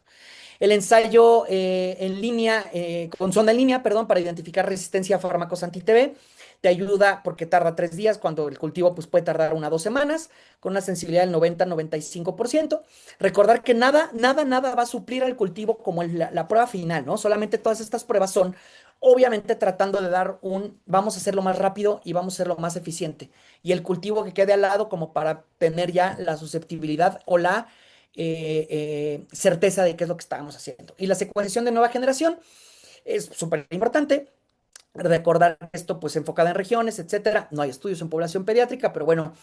El ensayo en línea, con sonda en línea, perdón, para identificar resistencia a fármacos anti-TB. te ayuda porque tarda 3 días, cuando el cultivo pues puede tardar 1 o 2 semanas, con una sensibilidad del 90-95%. Recordar que nada, nada, nada va a suplir al cultivo como la prueba final, ¿no? Solamente todas estas pruebas son, obviamente, tratando de dar vamos a hacerlo más rápido y vamos a hacerlo más eficiente. Y el cultivo que quede al lado como para tener ya la susceptibilidad o la certeza de qué es lo que estábamos haciendo. Y la secuenciación de nueva generación es súper importante. Recordar esto, pues enfocada en regiones, etcétera. No hay estudios en población pediátrica, pero bueno,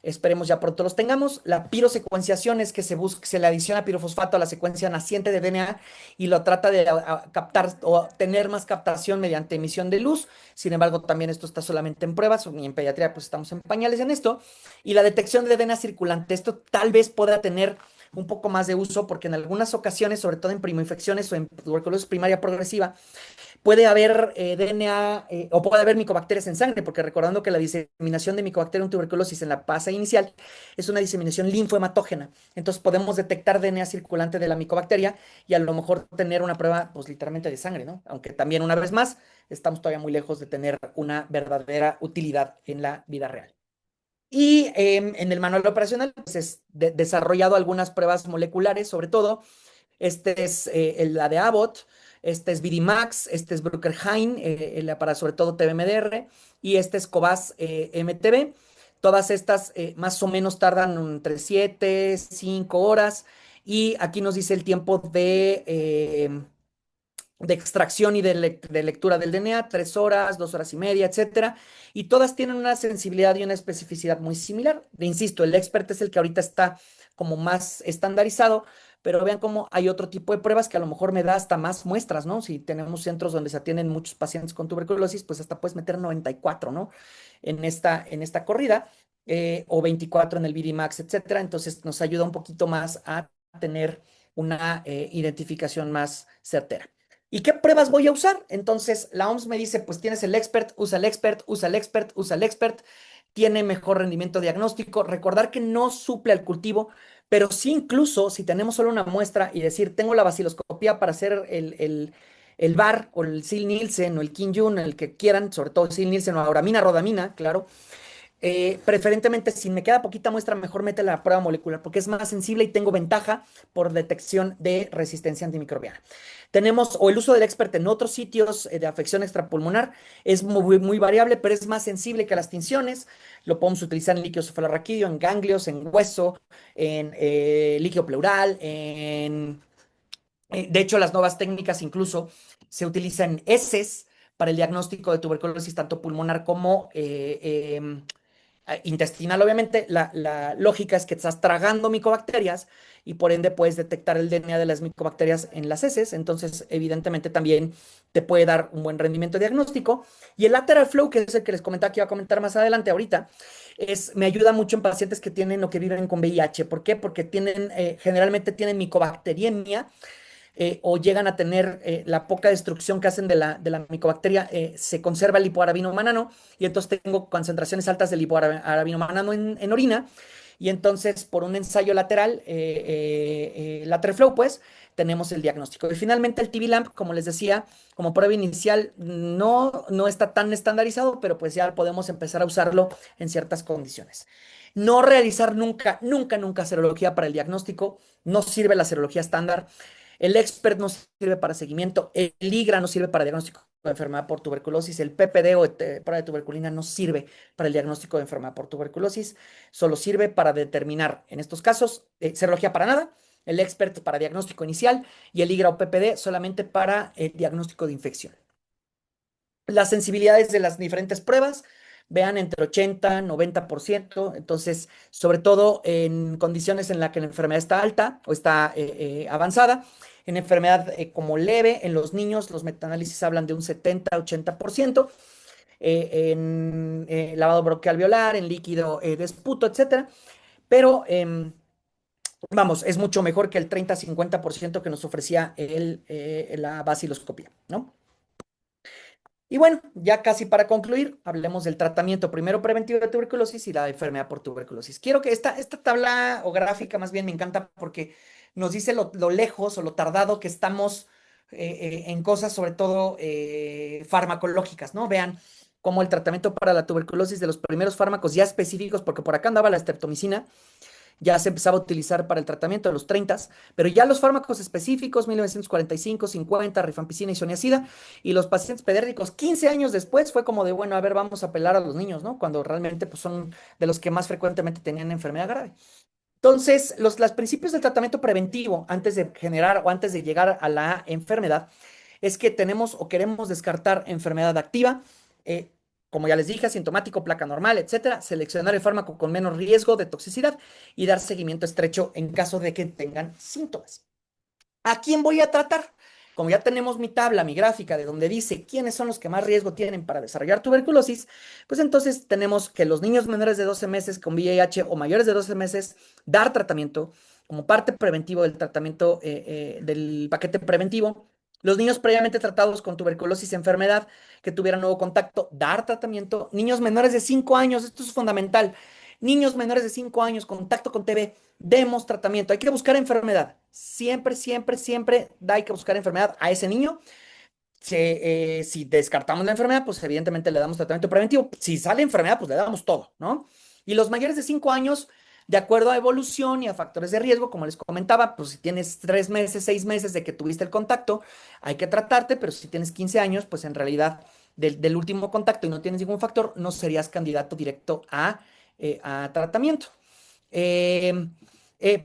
esperemos ya pronto los tengamos. La pirosecuenciación es que se le adiciona pirofosfato a la secuencia naciente de DNA y lo trata de captar o tener más captación mediante emisión de luz. Sin embargo, también esto está solamente en pruebas y en pediatría pues estamos en pañales en esto. Y la detección de DNA circulante, esto tal vez pueda tener un poco más de uso porque en algunas ocasiones, sobre todo en primoinfecciones o en tuberculosis primaria progresiva, puede haber DNA o puede haber micobacterias en sangre, porque recordando que la diseminación de micobacterium tuberculosis en la fase inicial es una diseminación linfohematógena. Entonces podemos detectar DNA circulante de la micobacteria y a lo mejor tener una prueba, pues literalmente de sangre, ¿no? Aunque también una vez más, estamos todavía muy lejos de tener una verdadera utilidad en la vida real. Y en el manual operacional, pues es desarrollado algunas pruebas moleculares, sobre todo este es la de Abbott, este es BD-Max, este es Bruker-Hain, para sobre todo TBMDR, y este es Cobas MTB. Todas estas más o menos tardan entre 7, 5 horas, y aquí nos dice el tiempo de extracción y de lectura del DNA, 3 horas, 2 horas y media, etcétera. Y todas tienen una sensibilidad y una especificidad muy similar. Insisto, el expert es el que ahorita está como más estandarizado, pero vean cómo hay otro tipo de pruebas que a lo mejor me da hasta más muestras, ¿no? Si tenemos centros donde se atienden muchos pacientes con tuberculosis, pues hasta puedes meter 94, ¿no? En esta corrida, o 24 en el BD-Max, etcétera. Entonces nos ayuda un poquito más a tener una identificación más certera. ¿Y qué pruebas voy a usar? Entonces, la OMS me dice, pues tienes el expert, usa el expert, usa el expert, usa el expert, tiene mejor rendimiento diagnóstico. Recordar que no suple al cultivo, pero sí incluso si tenemos solo una muestra y decir, tengo la baciloscopía para hacer el VAR o el Sil-Nielsen o el Kim-Yun, el que quieran, sobre todo Sil-Nielsen o auramina, rodamina, claro. Preferentemente, si me queda poquita muestra, mejor mete la prueba molecular porque es más sensible y tengo ventaja por detección de resistencia antimicrobiana. Tenemos, o el uso del expert en otros sitios de afección extrapulmonar es muy, muy variable, pero es más sensible que las tinciones. Lo podemos utilizar en líquido cefalorraquídeo, en ganglios, en hueso, en líquido pleural, de hecho, las nuevas técnicas incluso se utilizan heces para el diagnóstico de tuberculosis tanto pulmonar como intestinal. Obviamente, la lógica es que estás tragando micobacterias y por ende puedes detectar el DNA de las micobacterias en las heces. Entonces, evidentemente, también te puede dar un buen rendimiento diagnóstico. Y el lateral flow, que es el que les comentaba que iba a comentar más adelante ahorita, me ayuda mucho en pacientes que tienen o que viven con VIH. ¿Por qué? Porque generalmente tienen micobacteriemia, o llegan a tener la poca destrucción que hacen de la micobacteria, se conserva el lipoarabino manano y entonces tengo concentraciones altas de lipoarabino manano en orina y entonces por un ensayo lateral, lateral flow, pues tenemos el diagnóstico. Y finalmente el TB-LAMP, como les decía, como prueba inicial no está tan estandarizado, pero pues ya podemos empezar a usarlo en ciertas condiciones. No realizar nunca, nunca, nunca serología para el diagnóstico. No sirve la serología estándar. El expert no sirve para seguimiento, el IGRA no sirve para diagnóstico de enfermedad por tuberculosis, el PPD o prueba de tuberculina no sirve para el diagnóstico de enfermedad por tuberculosis, solo sirve para determinar, en estos casos, serología para nada, el expert para diagnóstico inicial y el IGRA o PPD solamente para el diagnóstico de infección. Las sensibilidades de las diferentes pruebas, vean entre 80, 90%, entonces, sobre todo en condiciones en las que la enfermedad está alta o está avanzada, en enfermedad como leve, en los niños, los metaanálisis hablan de un 70, 80%, en lavado bronquial alveolar, en líquido de esputo, etcétera, pero vamos, es mucho mejor que el 30-50% que nos ofrecía la baciloscopía, ¿no? Y bueno, ya casi para concluir, hablemos del tratamiento primero preventivo de tuberculosis y la enfermedad por tuberculosis. Quiero que esta tabla o gráfica más bien me encanta porque nos dice lo lejos o lo tardado que estamos en cosas sobre todo farmacológicas, ¿no? Vean, como el tratamiento para la tuberculosis de los primeros fármacos ya específicos, porque por acá andaba la streptomicina, ya se empezaba a utilizar para el tratamiento de los 30, pero ya los fármacos específicos, 1945, 50, rifampicina y isoniazida, y los pacientes pediátricos, 15 años después, fue como de, bueno, a ver, vamos a apelar a los niños, ¿no? Cuando realmente pues, son de los que más frecuentemente tenían enfermedad grave. Entonces, los principios del tratamiento preventivo, antes de generar o antes de llegar a la enfermedad, es que tenemos o queremos descartar enfermedad activa, eh, como ya les dije, asintomático, placa normal, etcétera, seleccionar el fármaco con menos riesgo de toxicidad y dar seguimiento estrecho en caso de que tengan síntomas. ¿A quién voy a tratar? Como ya tenemos mi tabla, mi gráfica, de donde dice quiénes son los que más riesgo tienen para desarrollar tuberculosis, pues entonces tenemos que los niños menores de 12 meses con VIH o mayores de 12 meses dar tratamiento como parte preventivo del tratamiento del paquete preventivo. Los niños previamente tratados con tuberculosis enfermedad que tuvieran nuevo contacto, dar tratamiento. Niños menores de 5 años, esto es fundamental. Niños menores de 5 años, contacto con TB, demos tratamiento. Hay que buscar enfermedad. Siempre, siempre, siempre hay que buscar enfermedad a ese niño. Si descartamos la enfermedad, pues evidentemente le damos tratamiento preventivo. Si sale enfermedad, pues le damos todo, ¿no? Y los mayores de 5 años, de acuerdo a evolución y a factores de riesgo, como les comentaba, pues si tienes 3 meses, 6 meses de que tuviste el contacto, hay que tratarte, pero si tienes 15 años, pues en realidad del último contacto y no tienes ningún factor, no serías candidato directo a tratamiento. Eh,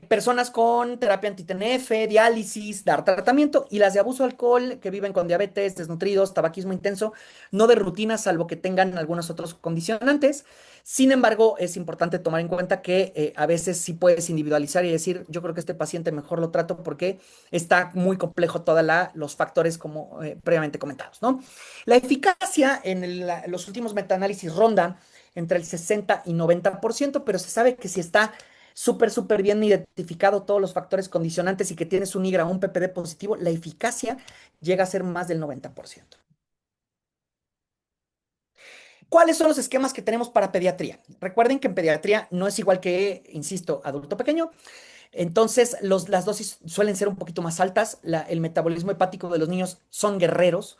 Personas con terapia anti-TNF, diálisis, dar tratamiento, y las de abuso de alcohol que viven con diabetes, desnutridos, tabaquismo intenso, no de rutina, salvo que tengan algunos otros condicionantes. Sin embargo, es importante tomar en cuenta que a veces sí puedes individualizar y decir, yo creo que este paciente mejor lo trato porque está muy complejo todos los factores como previamente comentados, ¿no? La eficacia en los últimos metaanálisis ronda entre el 60 y 90%, pero se sabe que si está súper, súper bien identificado todos los factores condicionantes y que tienes un IGRA o un PPD positivo, la eficacia llega a ser más del 90%. ¿Cuáles son los esquemas que tenemos para pediatría? Recuerden que en pediatría no es igual que, insisto, adulto pequeño. Entonces, las dosis suelen ser un poquito más altas. El metabolismo hepático de los niños son guerreros.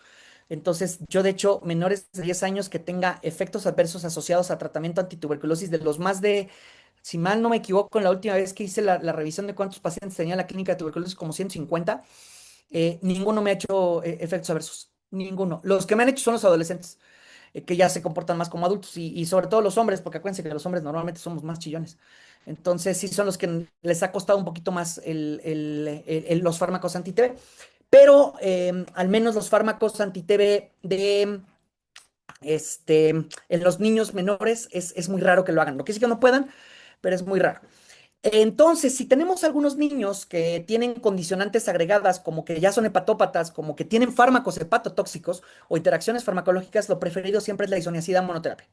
Entonces, yo de hecho, menores de 10 años que tenga efectos adversos asociados a tratamiento antituberculosis de los más de, si mal no me equivoco, en la última vez que hice la revisión de cuántos pacientes tenía la clínica de tuberculosis, como 150, ninguno me ha hecho efectos adversos. Ninguno. Los que me han hecho son los adolescentes, que ya se comportan más como adultos y sobre todo los hombres, porque acuérdense que los hombres normalmente somos más chillones. Entonces, sí son los que les ha costado un poquito más los fármacos anti-TB, pero al menos los fármacos anti-TB en los niños menores es muy raro que lo hagan. Lo que sí que no puedan, pero es muy raro. Entonces, si tenemos algunos niños que tienen condicionantes agregadas, como que ya son hepatópatas, como que tienen fármacos hepatotóxicos o interacciones farmacológicas, lo preferido siempre es la isoniazida monoterapia.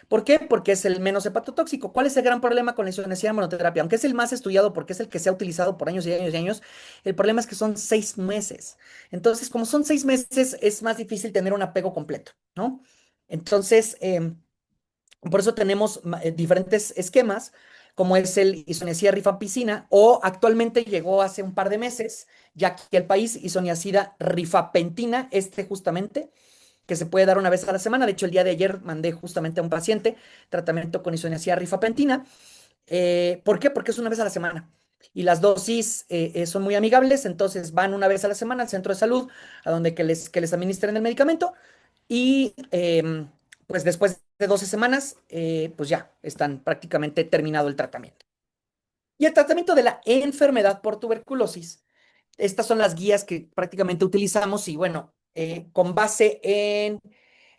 ¿Por qué? Porque es el menos hepatotóxico. ¿Cuál es el gran problema con la isoniazida monoterapia? Aunque es el más estudiado porque es el que se ha utilizado por años y años y años, el problema es que son 6 meses. Entonces, como son 6 meses, es más difícil tener un apego completo, ¿no? Entonces, por eso tenemos diferentes esquemas, como es el isoniazida rifampicina, o actualmente llegó hace un par de meses, ya aquí al país, isoniazida rifapentina, justamente, que se puede dar una vez a la semana. De hecho, el día de ayer mandé justamente a un paciente tratamiento con isoniazida rifapentina. ¿Por qué? Porque es una vez a la semana. Y las dosis son muy amigables, entonces van una vez a la semana al centro de salud, a donde que les administren el medicamento y pues después de 12 semanas, pues ya están prácticamente terminado el tratamiento. Y el tratamiento de la enfermedad por tuberculosis, estas son las guías que prácticamente utilizamos y bueno, con base en,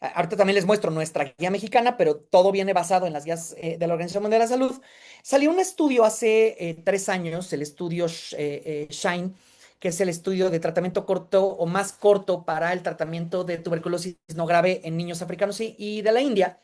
ahorita también les muestro nuestra guía mexicana, pero todo viene basado en las guías de la Organización Mundial de la Salud. Salió un estudio hace 3 años, el estudio SHINE, que es el estudio de tratamiento corto o más corto para el tratamiento de tuberculosis no grave en niños africanos y de la India,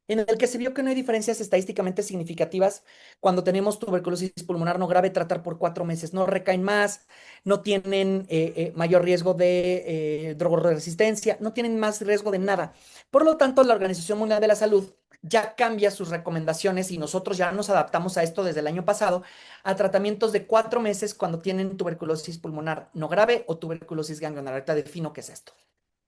en el que se vio que no hay diferencias estadísticamente significativas cuando tenemos tuberculosis pulmonar no grave, tratar por 4 meses. No recaen más, no tienen mayor riesgo de drogoresistencia, no tienen más riesgo de nada. Por lo tanto, la Organización Mundial de la Salud ya cambia sus recomendaciones y nosotros ya nos adaptamos a esto desde el año pasado a tratamientos de 4 meses cuando tienen tuberculosis pulmonar no grave o tuberculosis ganglionar. Ahorita defino qué es esto.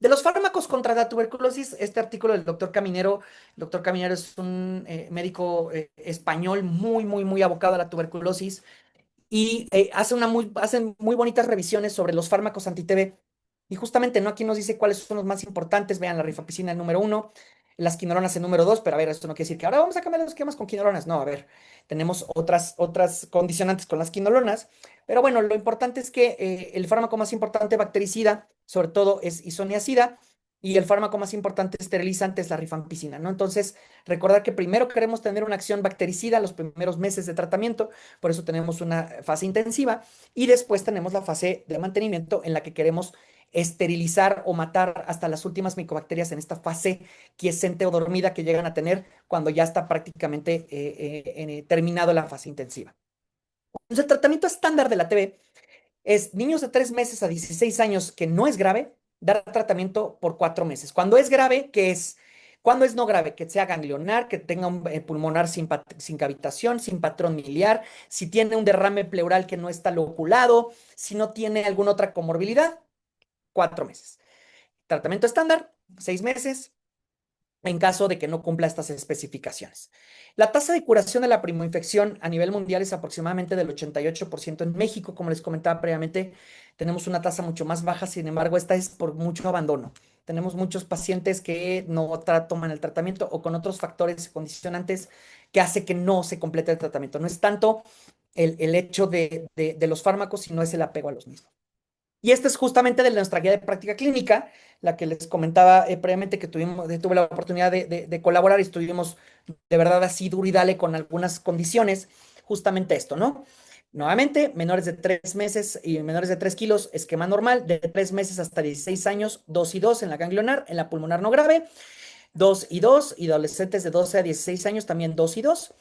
De los fármacos contra la tuberculosis, este artículo del doctor Caminero es un médico español muy abocado a la tuberculosis y hacen muy bonitas revisiones sobre los fármacos anti-TB. Y justamente, ¿no? Aquí nos dice cuáles son los más importantes. Vean, la rifampicina el número uno, las quinolonas el número dos, pero a ver, esto no quiere decir que ahora vamos a cambiar los esquemas con quinolonas. No, a ver, tenemos otras condicionantes con las quinolonas. Pero bueno, lo importante es que el fármaco más importante bactericida, sobre todo, es isoniazida, y el fármaco más importante esterilizante es la rifampicina, ¿no? Entonces, recordar que primero queremos tener una acción bactericida los primeros meses de tratamiento, por eso tenemos una fase intensiva, y después tenemos la fase de mantenimiento en la que queremos esterilizar o matar hasta las últimas micobacterias en esta fase quiescente o dormida que llegan a tener cuando ya está prácticamente terminado la fase intensiva. Entonces, el tratamiento estándar de la TB es niños de 3 meses a 16 años que no es grave, dar tratamiento por 4 meses. Cuando es grave, ¿qué es? Cuando es no grave, que sea ganglionar, que tenga un pulmonar sin cavitación, sin patrón miliar, si tiene un derrame pleural que no está loculado, si no tiene alguna otra comorbilidad, 4 meses. Tratamiento estándar, 6 meses, en caso de que no cumpla estas especificaciones. La tasa de curación de la primoinfección a nivel mundial es aproximadamente del 88%. En México, como les comentaba previamente, tenemos una tasa mucho más baja, sin embargo, esta es por mucho abandono. Tenemos muchos pacientes que no toman el tratamiento o con otros factores condicionantes que hace que no se complete el tratamiento. No es tanto el hecho de los fármacos, sino es el apego a los mismos. Y esta es justamente de nuestra guía de práctica clínica, la que les comentaba previamente que tuve la oportunidad de colaborar y estuvimos de verdad así duro y dale con algunas condiciones, justamente esto, ¿no? Nuevamente, menores de 3 meses y menores de 3 kilos, esquema normal, de 3 meses hasta 16 años, 2 y 2 en la ganglionar, en la pulmonar no grave, 2 y 2, y adolescentes de 12 a 16 años también 2 y 2.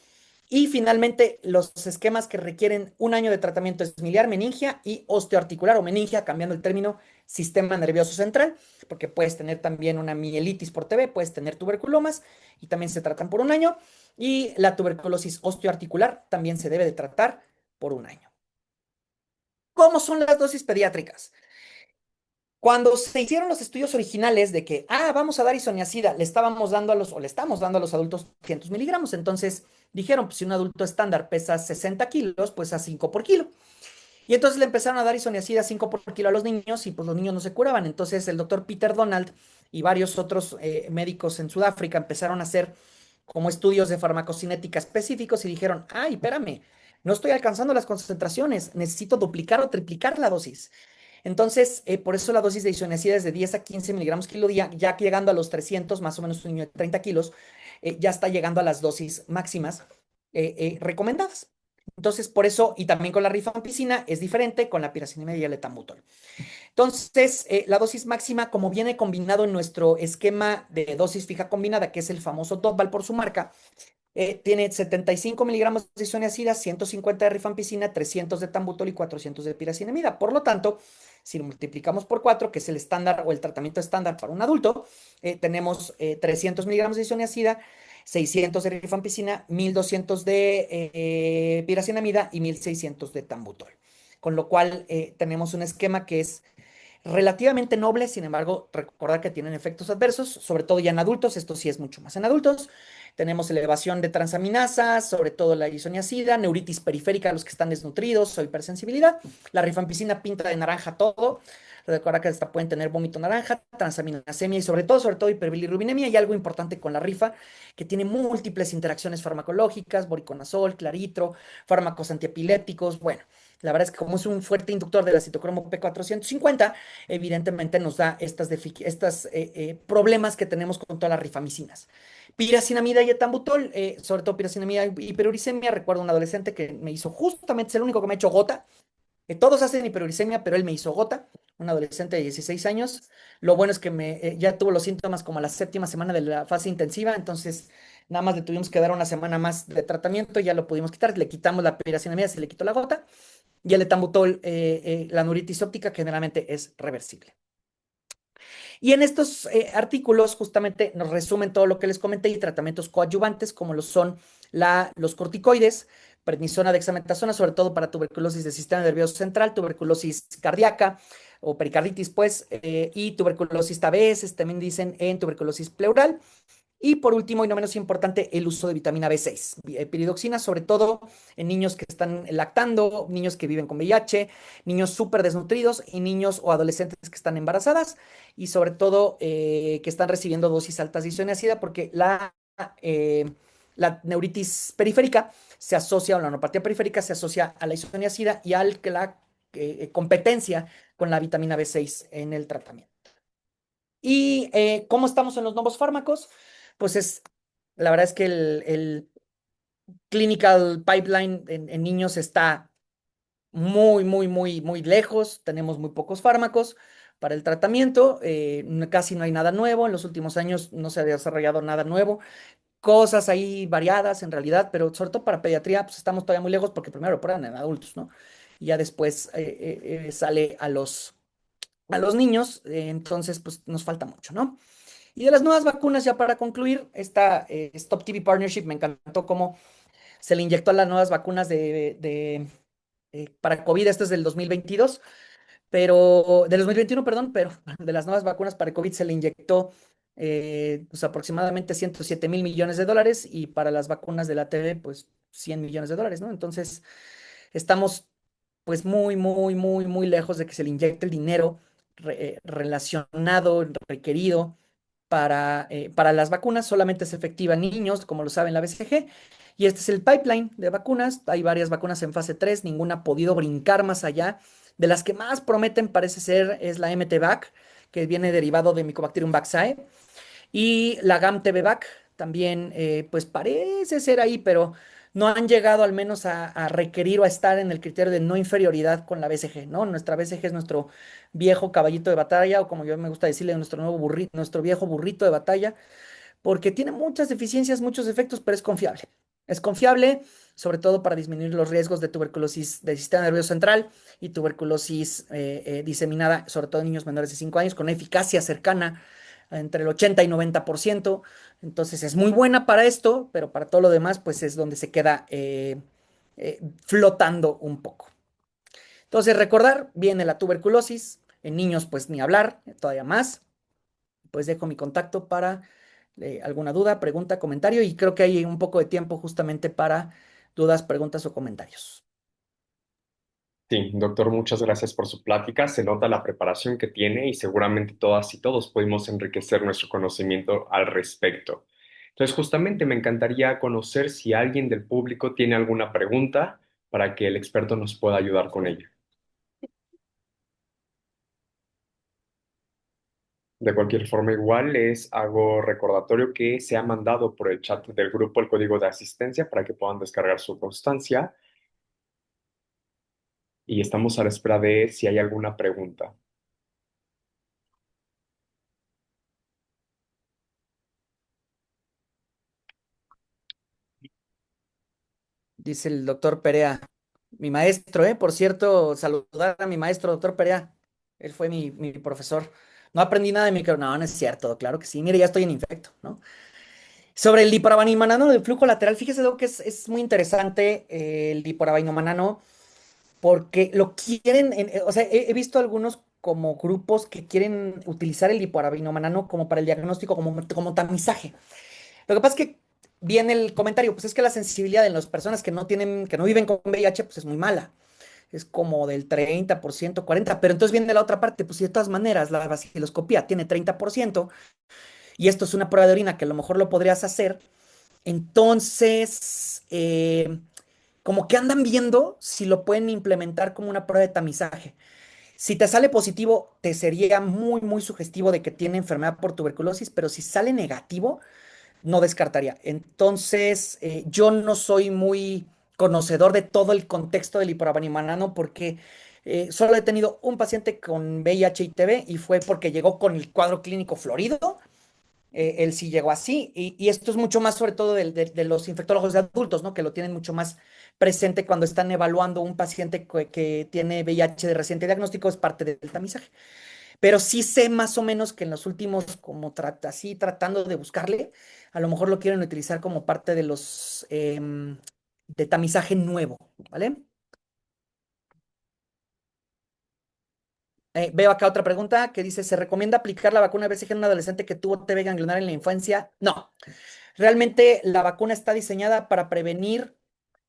Y finalmente, los esquemas que requieren un año de tratamiento es miliar, meningia y osteoarticular o meningia, cambiando el término sistema nervioso central, porque puedes tener también una mielitis por TB, puedes tener tuberculomas y también se tratan por un año. Y la tuberculosis osteoarticular también se debe de tratar por un año. ¿Cómo son las dosis pediátricas? Cuando se hicieron los estudios originales de que, vamos a dar isoniazida, le estábamos dando o le estamos dando a los adultos 200 miligramos, entonces dijeron, pues si un adulto estándar pesa 60 kilos, pues a 5 por kilo. Y entonces le empezaron a dar isoniazida 5 por kilo a los niños y pues los niños no se curaban. Entonces el doctor Peter Donald y varios otros médicos en Sudáfrica empezaron a hacer como estudios de farmacocinética específicos y dijeron, ay, espérame, no estoy alcanzando las concentraciones, necesito duplicar o triplicar la dosis. Entonces, por eso la dosis de isoniazida es de 10 a 15 miligramos kilo día, ya que llegando a los 300, más o menos un niño de 30 kilos, ya está llegando a las dosis máximas recomendadas. Entonces, por eso, y también con la rifampicina es diferente con la piracinamida y el etambutol. Entonces, la dosis máxima, como viene combinado en nuestro esquema de dosis fija combinada, que es el famoso Dotval por su marca, tiene 75 miligramos de isoniazida, 150 de rifampicina, 300 de tambutol y 400 de piracinamida. Por lo tanto, si lo multiplicamos por 4, que es el estándar o el tratamiento estándar para un adulto, tenemos 300 miligramos de isoniazida, 600 de rifampicina, 1200 de piracinamida y 1600 de tambutol. Con lo cual, tenemos un esquema que es relativamente noble, sin embargo, recordar que tienen efectos adversos, sobre todo ya en adultos, esto sí es mucho más en adultos. Tenemos elevación de transaminasas, sobre todo la isoniazida, neuritis periférica a los que están desnutridos o hipersensibilidad. La rifampicina pinta de naranja todo. Recuerda que hasta pueden tener vómito naranja, transaminasemia y sobre todo hiperbilirrubinemia. Y algo importante con la rifa, que tiene múltiples interacciones farmacológicas, boriconazol, claritro, fármacos antiepilépticos. Bueno, la verdad es que como es un fuerte inductor de la citocromo P450, evidentemente nos da estas problemas que tenemos con todas las rifamicinas. Piracinamida y etambutol, sobre todo piracinamida y hiperuricemia. Recuerdo un adolescente que me hizo justamente, es el único que me ha hecho gota. Todos hacen hiperuricemia, pero él me hizo gota, un adolescente de 16 años. Lo bueno es que ya tuvo los síntomas como a la séptima semana de la fase intensiva, entonces nada más le tuvimos que dar una semana más de tratamiento, ya lo pudimos quitar, le quitamos la piracinamida, se le quitó la gota, y el etambutol, la neuritis óptica generalmente es reversible. Y en estos artículos justamente nos resumen todo lo que les comenté y tratamientos coadyuvantes como lo son los corticoides, prednisona, dexametasona, sobre todo para tuberculosis del sistema nervioso central, tuberculosis cardíaca, o pericarditis, pues, y tuberculosis TB, también dicen en tuberculosis pleural. Y por último, y no menos importante, el uso de vitamina B6, piridoxina, sobre todo en niños que están lactando, niños que viven con VIH, niños súper desnutridos y niños o adolescentes que están embarazadas y sobre todo que están recibiendo dosis altas de isoniazida porque la neuritis periférica se asocia, o la neuropatía periférica se asocia a la isoniazida y a la competencia con la vitamina B6 en el tratamiento. ¿Y cómo estamos en los nuevos fármacos? Pues la verdad es que el clinical pipeline en niños está muy, muy, muy, muy lejos. Tenemos muy pocos fármacos para el tratamiento. Casi no hay nada nuevo. En los últimos años no se ha desarrollado nada nuevo. Cosas ahí variadas en realidad, pero sobre todo para pediatría, pues estamos todavía muy lejos porque primero lo prueban en adultos, ¿no? Y ya después sale a los niños. Entonces, pues nos falta mucho, ¿no? Y de las nuevas vacunas, ya para concluir, esta Stop TB Partnership me encantó cómo se le inyectó a las nuevas vacunas para COVID. Este es del 2022, del 2021, perdón, pero de las nuevas vacunas para COVID se le inyectó pues aproximadamente 107.000 millones de dólares y para las vacunas de la TB, pues 100 millones de dólares, ¿no? Entonces, estamos pues muy, muy, muy, muy lejos de que se le inyecte el dinero relacionado, requerido para las vacunas. Solamente es efectiva en niños, como lo saben la BCG. Y este es el pipeline de vacunas. Hay varias vacunas en fase 3, ninguna ha podido brincar más allá. De las que más prometen parece ser es la MTVAC, que viene derivado de Mycobacterium vaccae, y la GAM-TB-Vac también, pues parece ser ahí, pero no han llegado al menos a requerir o a estar en el criterio de no inferioridad con la BCG, ¿no? Nuestra BCG es nuestro viejo caballito de batalla, o como yo me gusta decirle, nuestro viejo burrito de batalla, porque tiene muchas deficiencias, muchos efectos, pero es confiable. Es confiable, sobre todo para disminuir los riesgos de tuberculosis del sistema nervioso central y tuberculosis diseminada, sobre todo en niños menores de 5 años, con una eficacia cercana entre el 80 y 90%. Entonces es muy buena para esto, pero para todo lo demás, pues es donde se queda flotando un poco. Entonces, recordar, viene la tuberculosis, en niños, pues ni hablar, todavía más. Pues dejo mi contacto para alguna duda, pregunta, comentario y creo que hay un poco de tiempo justamente para dudas, preguntas o comentarios. Sí, doctor, muchas gracias por su plática. Se nota la preparación que tiene y seguramente todas y todos pudimos enriquecer nuestro conocimiento al respecto. Entonces, justamente me encantaría conocer si alguien del público tiene alguna pregunta para que el experto nos pueda ayudar con ella. De cualquier forma, igual les hago recordatorio que se ha mandado por el chat del grupo el código de asistencia para que puedan descargar su constancia y estamos a la espera de si hay alguna pregunta. Dice el doctor Perea, mi maestro, por cierto, saludar a mi maestro, doctor Perea. Él fue mi profesor. No aprendí nada de micro. No, no es cierto, claro que sí. Mire, ya estoy en infecto, ¿no? Sobre el diparabainomanano del flujo lateral, fíjese lo que es muy interesante el diparabainomanano porque lo quieren, o sea, he visto algunos como grupos que quieren utilizar el diparabainomanano como para el diagnóstico, como tamizaje. Lo que pasa es que viene el comentario, pues es que la sensibilidad de las personas que no viven con VIH, pues es muy mala. Es como del 30%, 40%, pero entonces viene la otra parte, pues si de todas maneras la vaciloscopía tiene 30% y esto es una prueba de orina que a lo mejor lo podrías hacer, entonces como que andan viendo si lo pueden implementar como una prueba de tamizaje. Si te sale positivo, te sería muy, muy sugestivo de que tiene enfermedad por tuberculosis, pero si sale negativo, no descartaría. Entonces, yo no soy muy conocedor de todo el contexto del hiporabanimanano porque solo he tenido un paciente con VIH y TB y fue porque llegó con el cuadro clínico florido. Él sí llegó así y esto es mucho más sobre todo de los infectólogos de adultos, ¿no? Que lo tienen mucho más presente cuando están evaluando un paciente que tiene VIH de reciente diagnóstico, es parte del tamizaje. Pero sí sé más o menos que en los últimos, como así tratando de buscarle, a lo mejor lo quieren utilizar como parte de los de tamizaje nuevo, ¿vale? Veo acá otra pregunta que dice, ¿se recomienda aplicar la vacuna BCG en un adolescente que tuvo TB ganglionar en la infancia? No, realmente la vacuna está diseñada para prevenir,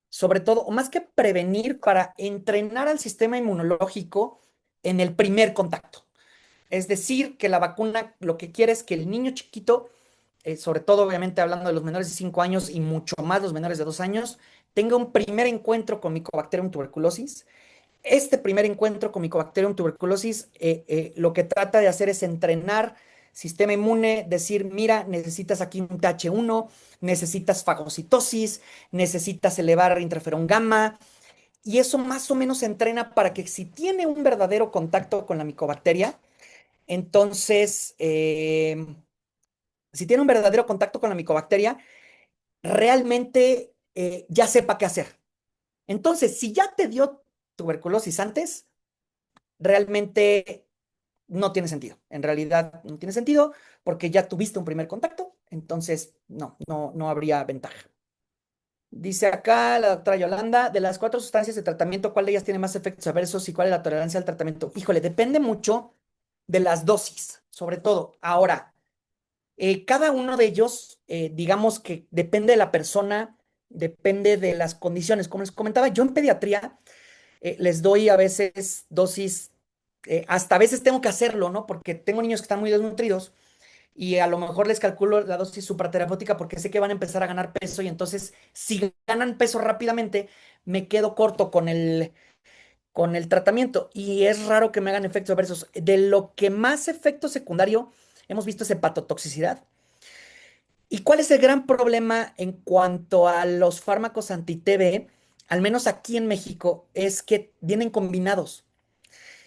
sobre todo, o más que prevenir, para entrenar al sistema inmunológico en el primer contacto. Es decir, que la vacuna lo que quiere es que el niño chiquito, sobre todo obviamente hablando de los menores de 5 años y mucho más los menores de 2 años, tenga un primer encuentro con Mycobacterium tuberculosis. Este primer encuentro con Mycobacterium tuberculosis lo que trata de hacer es entrenar sistema inmune, decir, mira, necesitas aquí un TH1, necesitas fagocitosis, necesitas elevar interferón gamma, y eso más o menos se entrena para que si tiene un verdadero contacto con la micobacteria, entonces, si tiene un verdadero contacto con la micobacteria, realmente ya sepa qué hacer. Entonces, si ya te dio tuberculosis antes, realmente no tiene sentido. En realidad no tiene sentido porque ya tuviste un primer contacto, entonces no habría ventaja. Dice acá la doctora Yolanda, de las 4 sustancias de tratamiento, ¿cuál de ellas tiene más efectos adversos y cuál es la tolerancia al tratamiento? Híjole, depende mucho de las dosis, sobre todo. Ahora, cada uno de ellos, digamos que depende de la persona, depende de las condiciones. Como les comentaba, yo en pediatría les doy a veces dosis, hasta a veces tengo que hacerlo, ¿no? Porque tengo niños que están muy desnutridos y a lo mejor les calculo la dosis supraterapéutica porque sé que van a empezar a ganar peso y entonces si ganan peso rápidamente, me quedo corto con el tratamiento y es raro que me hagan efectos adversos. De lo que más efecto secundario hemos visto es hepatotoxicidad. ¿Y cuál es el gran problema en cuanto a los fármacos anti-TB? Al menos aquí en México, es que vienen combinados.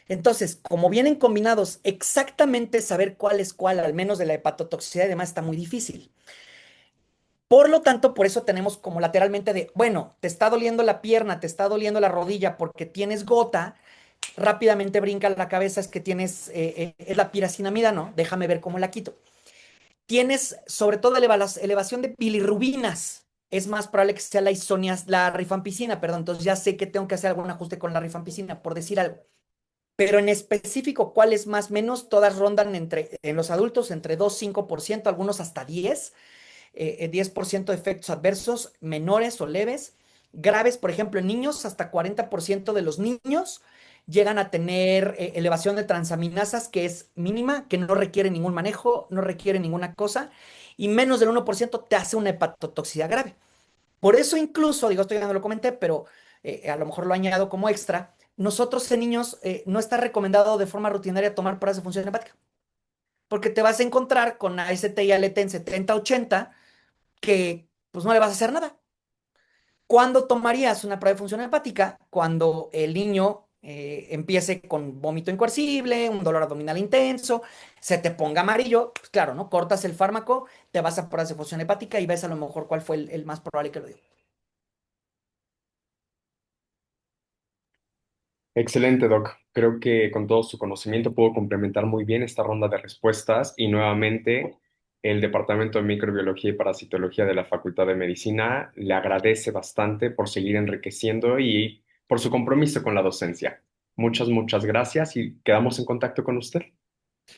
Entonces, como vienen combinados, exactamente saber cuál es cuál, al menos de la hepatotoxicidad y demás, está muy difícil. Por lo tanto, por eso tenemos como lateralmente de, bueno, te está doliendo la pierna, te está doliendo la rodilla porque tienes gota, rápidamente brinca a la cabeza, es que tienes, es la piracinamida, ¿no? Déjame ver cómo la quito. Tienes sobre todo elevación de bilirrubinas. Es más probable que sea la rifampicina, perdón. Entonces ya sé que tengo que hacer algún ajuste con la rifampicina, por decir algo. Pero en específico, ¿cuál es más menos? Todas rondan en los adultos entre 2 5%, algunos hasta 10% de efectos adversos menores o leves. Graves, por ejemplo, en niños, hasta 40% de los niños llegan a tener elevación de transaminasas que es mínima, que no requiere ningún manejo, no requiere ninguna cosa, y menos del 1% te hace una hepatotoxicidad grave. Por eso incluso, digo, esto ya no lo comenté, pero a lo mejor lo añado como extra, nosotros en niños no está recomendado de forma rutinaria tomar pruebas de función hepática, porque te vas a encontrar con AST y ALT en 70-80 que pues no le vas a hacer nada. ¿Cuándo tomarías una prueba de función hepática? Cuando el niño empiece con vómito incoercible, un dolor abdominal intenso, se te ponga amarillo, pues claro, ¿no? Cortas el fármaco, te vas a pruebas de función hepática y ves a lo mejor cuál fue el más probable que lo dio. Excelente, Doc. Creo que con todo su conocimiento puedo complementar muy bien esta ronda de respuestas y nuevamente el Departamento de Microbiología y Parasitología de la Facultad de Medicina le agradece bastante por seguir enriqueciendo y por su compromiso con la docencia. Muchas gracias y quedamos en contacto con usted.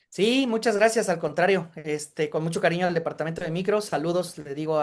Sí, muchas gracias, al contrario, con mucho cariño al departamento de micros, saludos, le digo